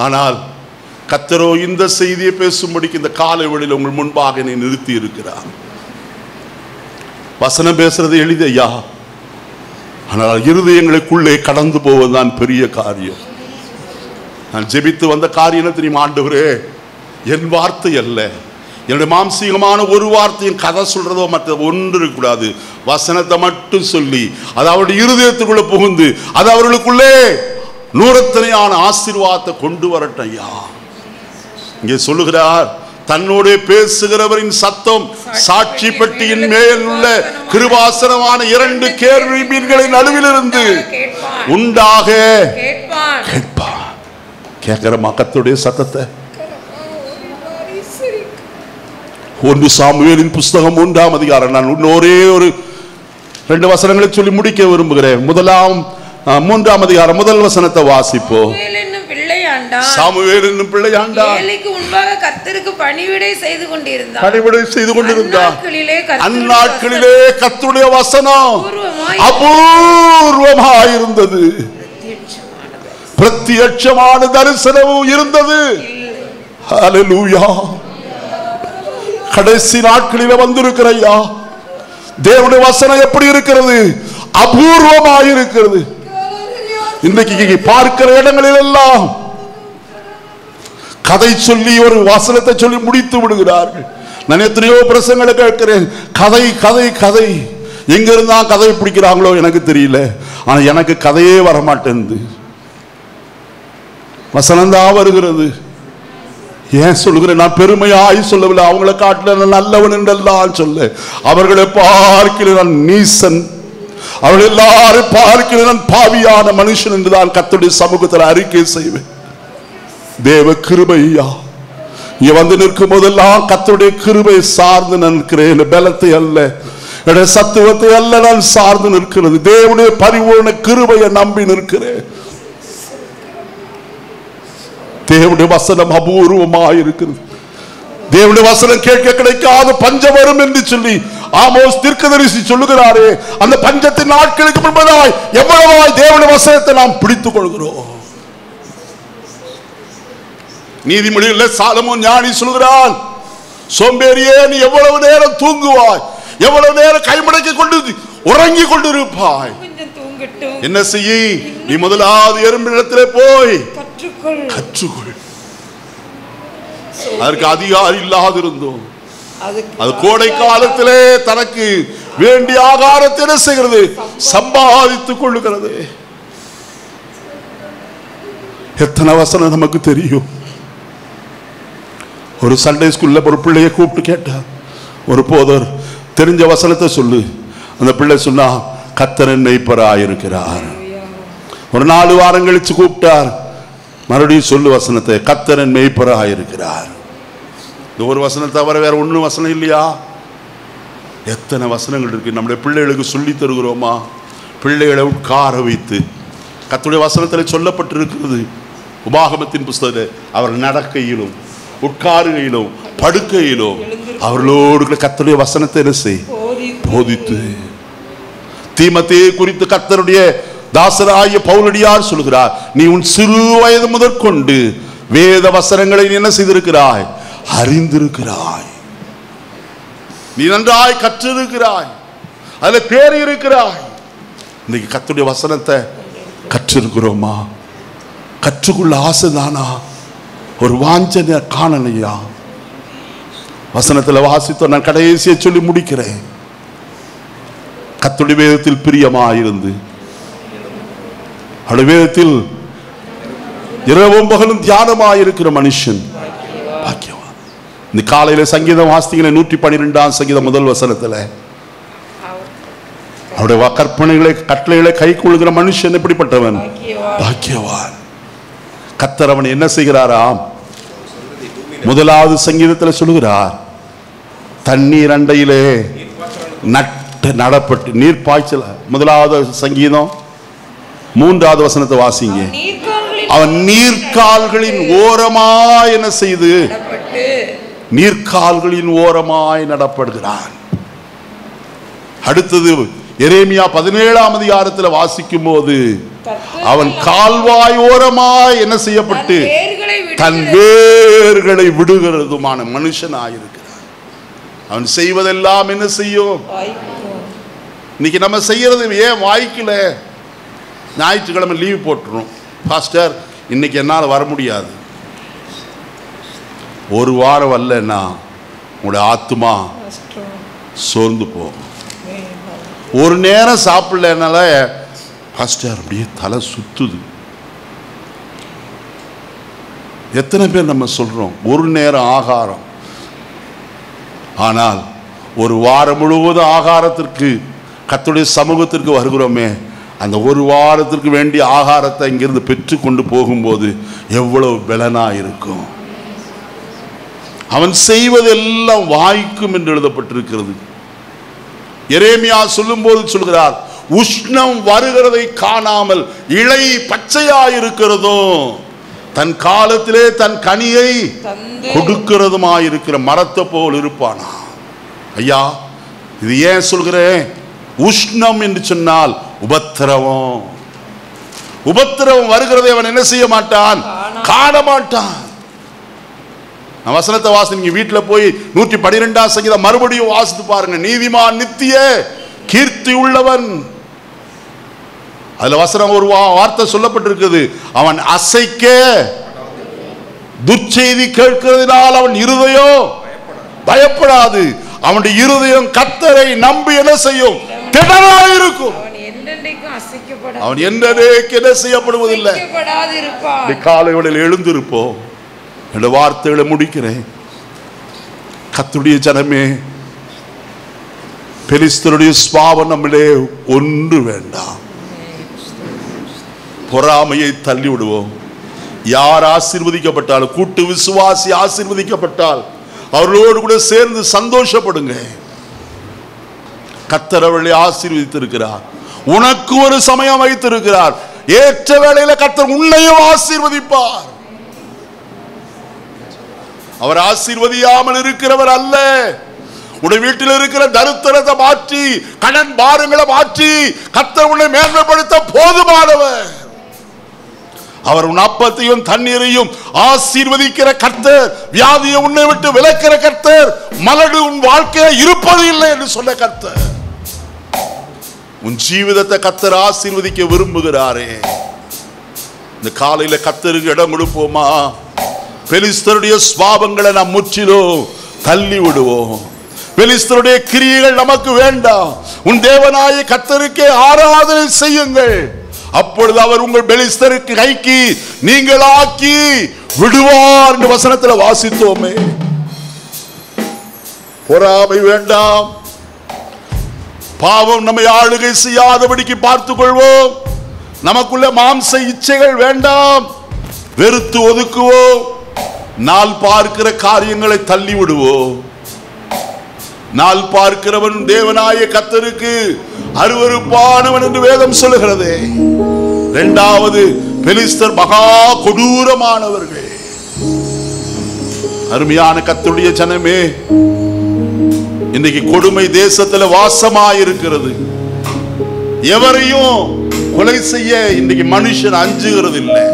ஆனால் கர்த்தரோ இந்த செய்தியை பேசும்படிக்கு இந்த காலை வேளையில் உங்கள் முன்பாக என்னை நிறுத்தி இருக்கிறார். வசனம் பேசுறது எளிதையா, ஆனால் இருதயங்களுக்குள்ளே கடந்து போவதுதான் பெரிய காரியம். நான் ஜெபித்து வந்த காரியம் தெரியுமா? ஆண்டவரே, என் வார்த்தை அல்ல, என்னுடைய மாம்சீகமான ஒரு வார்த்தையும் கதை சொல்றதோ மற்ற ஒன்று இருக்கக்கூடாது. வசனத்தை மட்டும் சொல்லி அது அவருடைய இருதயத்துக்குள்ள புகுந்து அது அவர்களுக்குள்ளே நூறத்தனையான ஆசீர்வாதத்தை கொண்டு வரட்டும் ஐயா. இங்கே சொல்லுகிறார், தன்னோடு பேசுகிறவரின் சத்தம் சாட்சி பெட்டியின் மேல் உள்ள கிருபாசனமான 2 கேருபீன்களின் நடுவிலிருந்து உண்டாக கேட்பான். கேட்கிற கர்த்தருடைய சத்தத்தை 1 சாமுவேலின் புஸ்தகம் 1ஆம் அதிகாரம். நான் ஒரே ஒரு 2 வசனங்களை சொல்லி முடிக்க விரும்புகிறேன். 3ஆம் அதிகாரம் 1 வசனத்தை வாசிப்போம். சாமுவேல் என்னும் பிள்ளையாண்டான் ஏலிக்கு முன்பாக கர்த்தருக்கு பணிவிடை செய்து கொண்டிருந்தான். அந்நாட்களிலே கர்த்தருடைய வசனம் அபூர்வமாயிருந்தது, பிரத்யட்சமான தரிசனமும் இருந்தது. ஹல்லேலூயா. கடைசி நாட்களில் வந்திருக்கிற ஐயா, தேவனுடைய வசனம் எப்படி இருக்கிறது? அபூர்வமாயிருக்கிறது. இன்றைக்கு பார்க்கிற இடங்களில் எல்லாம் கதை சொல்லி ஒரு வசனத்தை சொல்லி முடித்து விடுகிறார்கள். நான் எத்தனையோ பிரசங்களை கேட்கிறேன், கதை கதை கதை. எங்க இருந்தா கதை பிடிக்கிறாங்களோ எனக்கு தெரியல, ஆனா எனக்கு கதையே வரமாட்டேங்குது, வசனம்தான் வருகிறது. ஏன் சொல்லுகிறேன்? நான் பெருமையாய் சொல்லவில்லை, அவங்களை காட்டில நல்லவன் என்றெல்லாம் சொல்ல. அவர்களை பார்க்கிறேன் நான் நீசன், அவர்கள் எல்லாரும் பார்க்கிறேன் நான் பாவியான மனுஷன் என்றுதான் கர்த்தருடைய சமூகத்தில் அறிக்கை செய்வேன். தேவ கிருபையா, இங்க வந்து நிற்கும் போதெல்லாம் கர்த்தருடைய கிருபை சார்ந்து நிற்கிறேன். பலத்தை அல்ல, என்னுடைய சத்துவத்தை அல்ல நான் சார்ந்து நிற்கிறது. தேவனுடைய பரிபூர்ண கிருபையை நம்பி நிற்கிறேன். தேவனுடைய வசனம் அபூர்வமாயிருக்கிறது. தேவனுடைய வசனம் கேட்க கிடைக்காத பஞ்சம் வரும் என்று சொல்லி ஆமோஸ் தீர்க்கதரிசி சொல்லுகிறாரே, அந்த பஞ்சத்தின் நாட்களுக்கு முன்பதாய் எவ்வளவாய் தேவனுடைய வசனத்தை நாம் பிடித்துக் கொள்கிறோம். நீதிமொழியில் சாலமோன் ஞானி சொல்கிறான், சோம்பேறியே நீ எவ்வளவு நேரம் தூங்குவாய், எவ்வளவு நேரம் கைமடக்கி கொண்டு உறங்கி கொண்டிருப்பாய். என்ன செய்ய? நீ முதலாவது எறும்பிடத்திலே போய் கற்றுக்கொள். அதற்கு அதிகாரம் இல்லாதிருந்தோம். அது கோடை காலத்திலே தனக்கு வேண்டிய ஆகாரத்தை என்ன செய்கிறது? சம்பாதித்துக் கொள்ளுகிறது. எத்தனை வசனம் நமக்கு தெரியும்? ஒரு சண்டே ஸ்கூல்ல ஒரு பிள்ளையை கூப்பிட்டு கேட்டார், ஒரு போதர் தெரிஞ்ச வசனத்தை சொல்லு. அந்த பிள்ளை சொன்னா, கர்த்தர் மேய்ப்பராயிருக்கிறார். ஒரு 4 வாரம் கழிச்சு கூப்பிட்டார், மறுபடியும் சொல்லு வசனத்தை, கர்த்தர் மேய்ப்பராயிருக்கிறார். இந்த ஒரு வசனம் தவிர வேற ஒன்றும் வசனம் இல்லையா? எத்தனை வசனங்கள் இருக்கு. நம்முடைய பிள்ளைகளுக்கு சொல்லி தருகிறோமா? பிள்ளைகளை உட்கார வைத்து கர்த்தருடைய வசனத்தில் சொல்லப்பட்டிருக்கிறது. உபாகமத்தின் புஸ்தகத்தில் அவர் நடக்கையிலும் உட்காருகையிலும் படுக்கையிலும் அவர்களோடு கர்த்தருடைய வசனத்தை என்ன செய் போதித்து. தீமோத்தேயு குறித்து கர்த்தருடைய தாசராகிய பவுலடியார் சொல்கிறார், நீ உன் சிறு வயது முதற்கொண்டு வேத வசனங்களை என்ன செய்திருக்கிறாய்? அறிந்திருக்கிறாய். நீ நன்றாய் கற்றிருக்கிறாய், அதுல பேர் இருக்கிறாய். இன்னைக்கு கர்த்தருடைய வசனத்தை கற்றிருக்கிறோமா? கற்றுக்கொள்ள ஆசைதானா? ஒரு வாஞ்சனை காணலையா? வசனத்தில் வாசித்தோம். நான் கடைசியை சொல்லி முடிக்கிறேன். கர்த்தருடைய வேதத்தில் பிரியமாயிருந்து அவருடைய வேதத்தில் இரவும் பகலும் தியானமாயிருக்கிற மனுஷன் பாக்கியவான். இந்த காலையில சங்கீதம் வாசித்தீங்களே 112ஆம் சங்கீதம் முதல் வசனத்துல அவருடைய கற்பனைகளை கட்டளைகளை கை கொள்கிற மனுஷன் எப்படிப்பட்டவன்? பாக்கியவான். கர்த்தர் அவன் என்ன செய்கிறாராம்? முதலாவது சங்கீதத்தில் சொல்லுகிறார், தண்ணீர் அண்டையிலே நட்டு நடப்பட்டு நீர் பாய்ச்சல. முதலாவது சங்கீதம் 3வது வசனத்தை வாசிங்க. அவன் நீர்கால்களின் ஓரமாய் என்ன செய்து? நீர்கால்களின் ஓரமாய் நடப்படுகிறான். அடுத்தது எரேமியா 17ஆம் அதிகாரத்தில் வாசிக்கும் போது அவன் கால்வாய் ஓரமாய் என்ன செய்யப்பட்டு தன் வேர்களை விடுகிறதுமான மனுஷனாயிருக்கிறான். அவன் செய்வதெல்லாம் என்ன செய்யும்? இன்னைக்கு நம்ம செய்யறது ஏன் வாய்க்கல? ஞாயிற்றுக்கிழமை லீவ் போட்டுரும். பாஸ்டர் இன்னைக்கு என்னால் வர முடியாது. ஒரு வாரம் வரலன்னா உங்களுடைய ஆத்மா சோர்ந்து போகும். ஒரு நேரம் சாப்பிடலனால பாஸ்டர் அப்படியே தலை சுத்துது. எத்தனை பேர் நம்ம சொல்றோம் ஒரு நேரம் ஆகாரம், ஆனால் ஒரு வாரம் முழுவதும் ஆகாரத்திற்கு கர்த்தருடைய சமூகத்திற்கு வருகிறோமே, அந்த ஒரு வாரத்திற்கு வேண்டிய ஆகாரத்தை இங்கிருந்து பெற்று கொண்டு போகும்போது எவ்வளவு பலனா இருக்கும். அவன் செய்வதெல்லாம் வாய்க்கும் என்று எழுதப்பட்டிருக்கிறது. எரேமியா சொல்லும் போது சொல்கிறார், உஷ்ணம் வருகிறதை காணாமல் இலை பச்சையாயிருக்கிறதும் தன் காலத்திலே தன் கனியை கொடுக்கிறதுமாயிருக்கிற மரத்தை போல் இருப்பானா. ஐயா, இது ஏன் சொல்கிறேன்? உஷ்ணம் என்று சொன்னால் உபத்திரவம். உபத்திரவம் வருகிறதை அவன் என்ன செய்ய மாட்டான்? காண மாட்டான். நான் வசனத்தை வாசி, நீங்க வீட்டுல போய் 112ஆம் சங்கீதம் மறுபடியும் வாசித்து பாருங்க. நீதிமான் நித்திய கீர்த்தி உள்ளவன். அதுல வசனம் ஒரு வார்த்தை சொல்லப்பட்டிருக்குது, அவன் அசைக்க துர்ச்செய்தி கேட்கிறதுனால் அவன் இருதயம் பயப்படாது. அவனுடைய இருதயம் கர்த்தரை நம்பி என்ன செய்யும்? திடனாயிருக்கும். அவன் என்றைக்கு என்ன செய்யப்படுவதில்லை. காலைகளில் எழுந்திருப்போம். என்ற வார்த்தைகளை முடிக்கிறேன். கர்த்தருடைய ஜனமே, பெலிஸ்தருடைய சுபாவம் நம்மளே ஒன்று வேண்டாம். பொறாமையை தள்ளி விடுவோம். யார் ஆசீர்வதிக்கப்பட்டாலும், கூட்டு விசுவாசி ஆசீர்வதிக்கப்பட்டால் அவர்களோடு கூட சேர்ந்து சந்தோஷப்படுங்க. கர்த்தர் அவர்களை ஆசீர்வதித்திருக்கிறார். உனக்கு ஒரு சமயம் வைத்திருக்கிறார். ஏற்ற வேளையில கர்த்தர் உன்னையும் ஆசீர்வதிப்பார். அவர் ஆசீர்வதியாமல் இருக்கிறவர் அல்ல. உடைய வீட்டில் இருக்கிற தரித்திரத்தை மாற்றி, கடன் பாரங்களை மாற்றி கர்த்தர் உன்னை மேன்மைப்படுத்த போதுமானவர். அவர் உன் அப்பத்தையும் தண்ணீரையும் ஆசீர்வதிக்கிற கர்த்தர், வியாதியை உன்னை விட்டு விலக்கிற கர்த்தர், மலடு உன் வாழ்க்கையை இருப்பது இல்லை என்று சொன்ன கர்த்தர். உன் ஜீவிதத்தை கர்த்தர் ஆசீர்வதிக்க விரும்புகிறாரே. இந்த காலையில கர்த்தருக்கு இடம் கொடுப்போமா? பெலிஸ்தருடைய சுபாவங்களை நாம் முற்றிலும் தள்ளி விடுவோம். பெலிஸ்தருடைய கிரியைகள் நமக்கு வேண்டாம். உன் தேவனாய கர்த்தருக்கே ஆராதனை செய்யுங்கள். அப்பொழுது அவர் உங்கள் பெலிஸ்தருக்கு கைக்கு நீங்கள் ஆக்கி விடுவார் என்று வசனத்தில் வாசித்தோமே. பொறாமை வேண்டாம். பாவம் நம்மை ஆளுகை செய்யாதபடிக்கு பார்த்துக் கொள்வோம். நமக்குள்ள மாம்ச இச்சைகள் வேண்டாம். வெறுத்து ஒதுக்குவோம். நாள் பார்க்கிற காரியங்களை தள்ளி விடுவோம். நாள் பார்க்கிறவன் தேவனாய கர்த்தருக்கு அருவருப்பானவன் என்று வேதம் சொல்லுகிறது. இரண்டாவது, பெலிஸ்தர் மகா கொடூரமானவர்கள். அருமையான கர்த்தருடைய ஜனமே, இன்றைக்கு கொடுமை தேசத்தில் வாசமாயிருக்கிறது. எவரையும் கொலை செய்ய இன்றைக்கு மனுஷன் அஞ்சுகிறது இல்லை.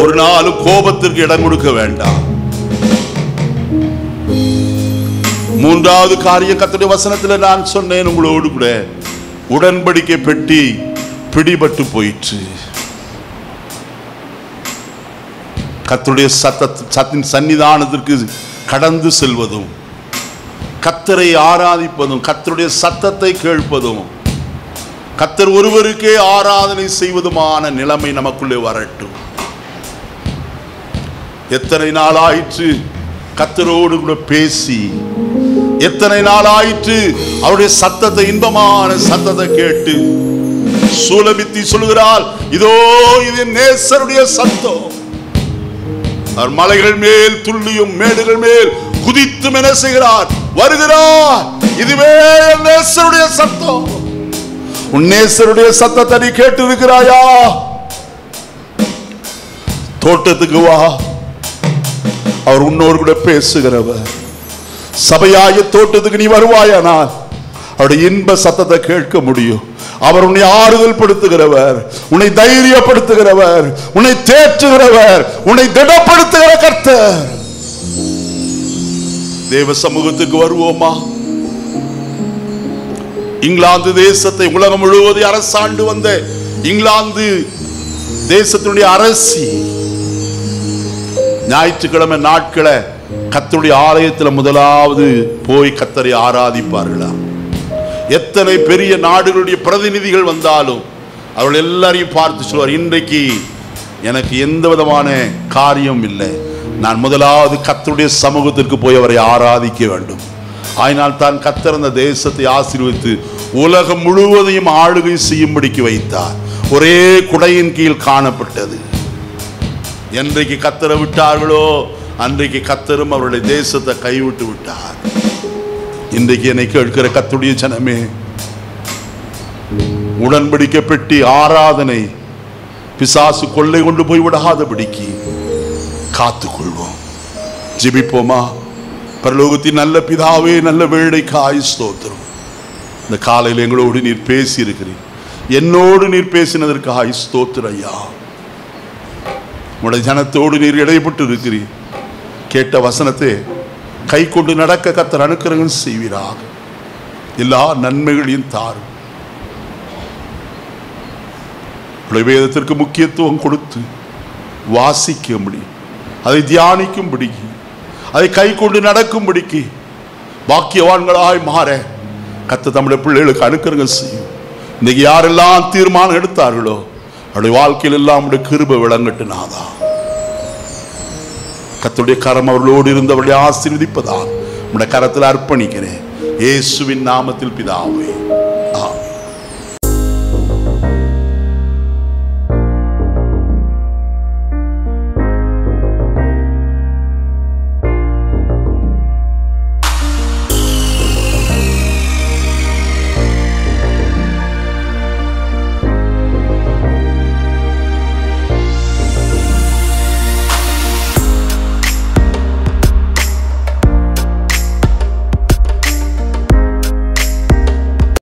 ஒரு நாளும் கோபத்திற்கு இடம் கொடுக்க வேண்டாம். மூன்றாவது காரியம் கர்த்தருடைய வசனத்தில் நான் சொன்னேன் உங்களோடு கூட, உடன்படிக்கை பெட்டி பிடிபட்டு போயிற்று. கர்த்தருடைய சத்தின் சன்னிதானத்திற்கு கடந்து செல்வதும், கர்த்தரை ஆராதிப்பதும், கர்த்தருடைய சத்தத்தை கேட்பதும், கர்த்தர் ஒருவருக்கே ஆராதனை செய்வதுமான நிலைமை நமக்குள்ளே வரட்டும். எத்தனை நாள் ஆயிற்று கர்த்தரோடு கூட பேசி, எத்தனை நாள் ஆயிற்று அவருடைய சத்தத்தை, இன்பமான சத்தத்தை கேட்டு. சூலமித்தி சொல்கிறாள், இதோ இது நேசருடைய சத்தம். அவர் மலைகள் மேல் துள்ளியும் மேடுகள் மேல் குதித்தும் என்ன செய்கிறார்? வருகிறார். இதுவே நேசருடைய சத்தம். உன் நேசருடைய சத்தத்தை நீ கேட்டு இருக்கிறாயா? தோட்டத்துக்கு வா, அவர் உன்னோடு கூட பேசுகிறவர். சபையாய தோட்டத்துக்கு நீ வருவாயானால் அவருடைய இன்ப சத்தத்தை கேட்க முடியும். அவர் உன்னை ஆறுதல் படுத்துகிறவர், உன்னை தைரியப்படுத்துகிறவர், உன்னை தேற்றுகிறவர், உன்னை திடப்படுத்துகிற கர்த்தர். தேவ சமூகத்துக்கு வருவோமா? இங்கிலாந்து தேசத்தை உலகம் முழுவதும் அரசாண்டு வந்த இங்கிலாந்து தேசத்தினுடைய அரசி ஞாயிற்றுக்கிழமை நாட்களை கர்த்தருடைய ஆலயத்தில் முதலாவது போய் கர்த்தரை ஆராதிப்பார்களா? எத்தனை பெரிய நாடுகளுடைய பிரதிநிதிகள் வந்தாலும் அவர்கள் எல்லாரையும் பார்த்து சொல்வார், இன்றைக்கு எனக்கு எந்த விதமான காரியம் இல்லை, நான் முதலாவது கர்த்தருடைய சமூகத்திற்கு போய் அவரை ஆராதிக்க வேண்டும். ஆயினால் தான் கர்த்தர் அந்த தேசத்தை ஆசீர்வதித்து உலகம் முழுவதையும் ஆளுகை செய்யும்படிக்கு வைத்தார். ஒரே குடையின் கீழ் காணப்பட்டது. என்றைக்கு கர்த்தரை விட்டார்களோ அன்றைக்கு கர்த்தரும் அவருடைய தேசத்தை கைவிட்டு விட்டார். இன்றைக்கு என்னை கேட்கிற கர்த்தருடைய ஜனமே, உடன்படிக்கை பெட்டி ஆராதனை பிசாசு கொள்ளை கொண்டு போய் விடாதபடிக்கு காத்துக்கொள்வோம். ஜெபிப்போமா? பரலோகத்தின் நல்ல பிதாவே, நல்ல வேளைக்காய் ஸ்தோத்திரம். இந்த காலையில் எங்களோடு நீர் பேசி இருக்கிறீர், என்னோடு நீர் பேசினதற்காக ஸ்தோத்திரம் ஐயா. உடைய ஜனத்தோடு நீர் இடைப்பட்டு இருக்கிறீர். கேட்ட வசனத்தை கை கொண்டு நடக்க கர்த்தர் அனுக்கிரகம் செய்வீராக. எல்லா நன்மைகளையும் தாரும். வேதத்திற்கு முக்கியத்துவம் கொடுத்து வாசிக்கும்படி, அதை தியானிக்கும்படி, அதை கை கொண்டு நடக்கும்படிக்கு பாக்கியவான்களாய் மாற கர்த்தர் தம்முடைய பிள்ளைகளுக்கு அனுக்கிரகம் செய்யும். இன்னைக்கு யாரெல்லாம் தீர்மானம் எடுத்தார்களோ அவருடைய வாழ்க்கையில் எல்லாம் கிருபை விளங்கட்டுனாதா. கர்த்தருடைய கரம் அவர்களோடு இருந்தவர்களை ஆசீர்வதிப்பதாக உம்முடைய கரத்தில் அர்ப்பணிக்கிறேன். இயேசுவின் நாமத்தில் பிதாவே.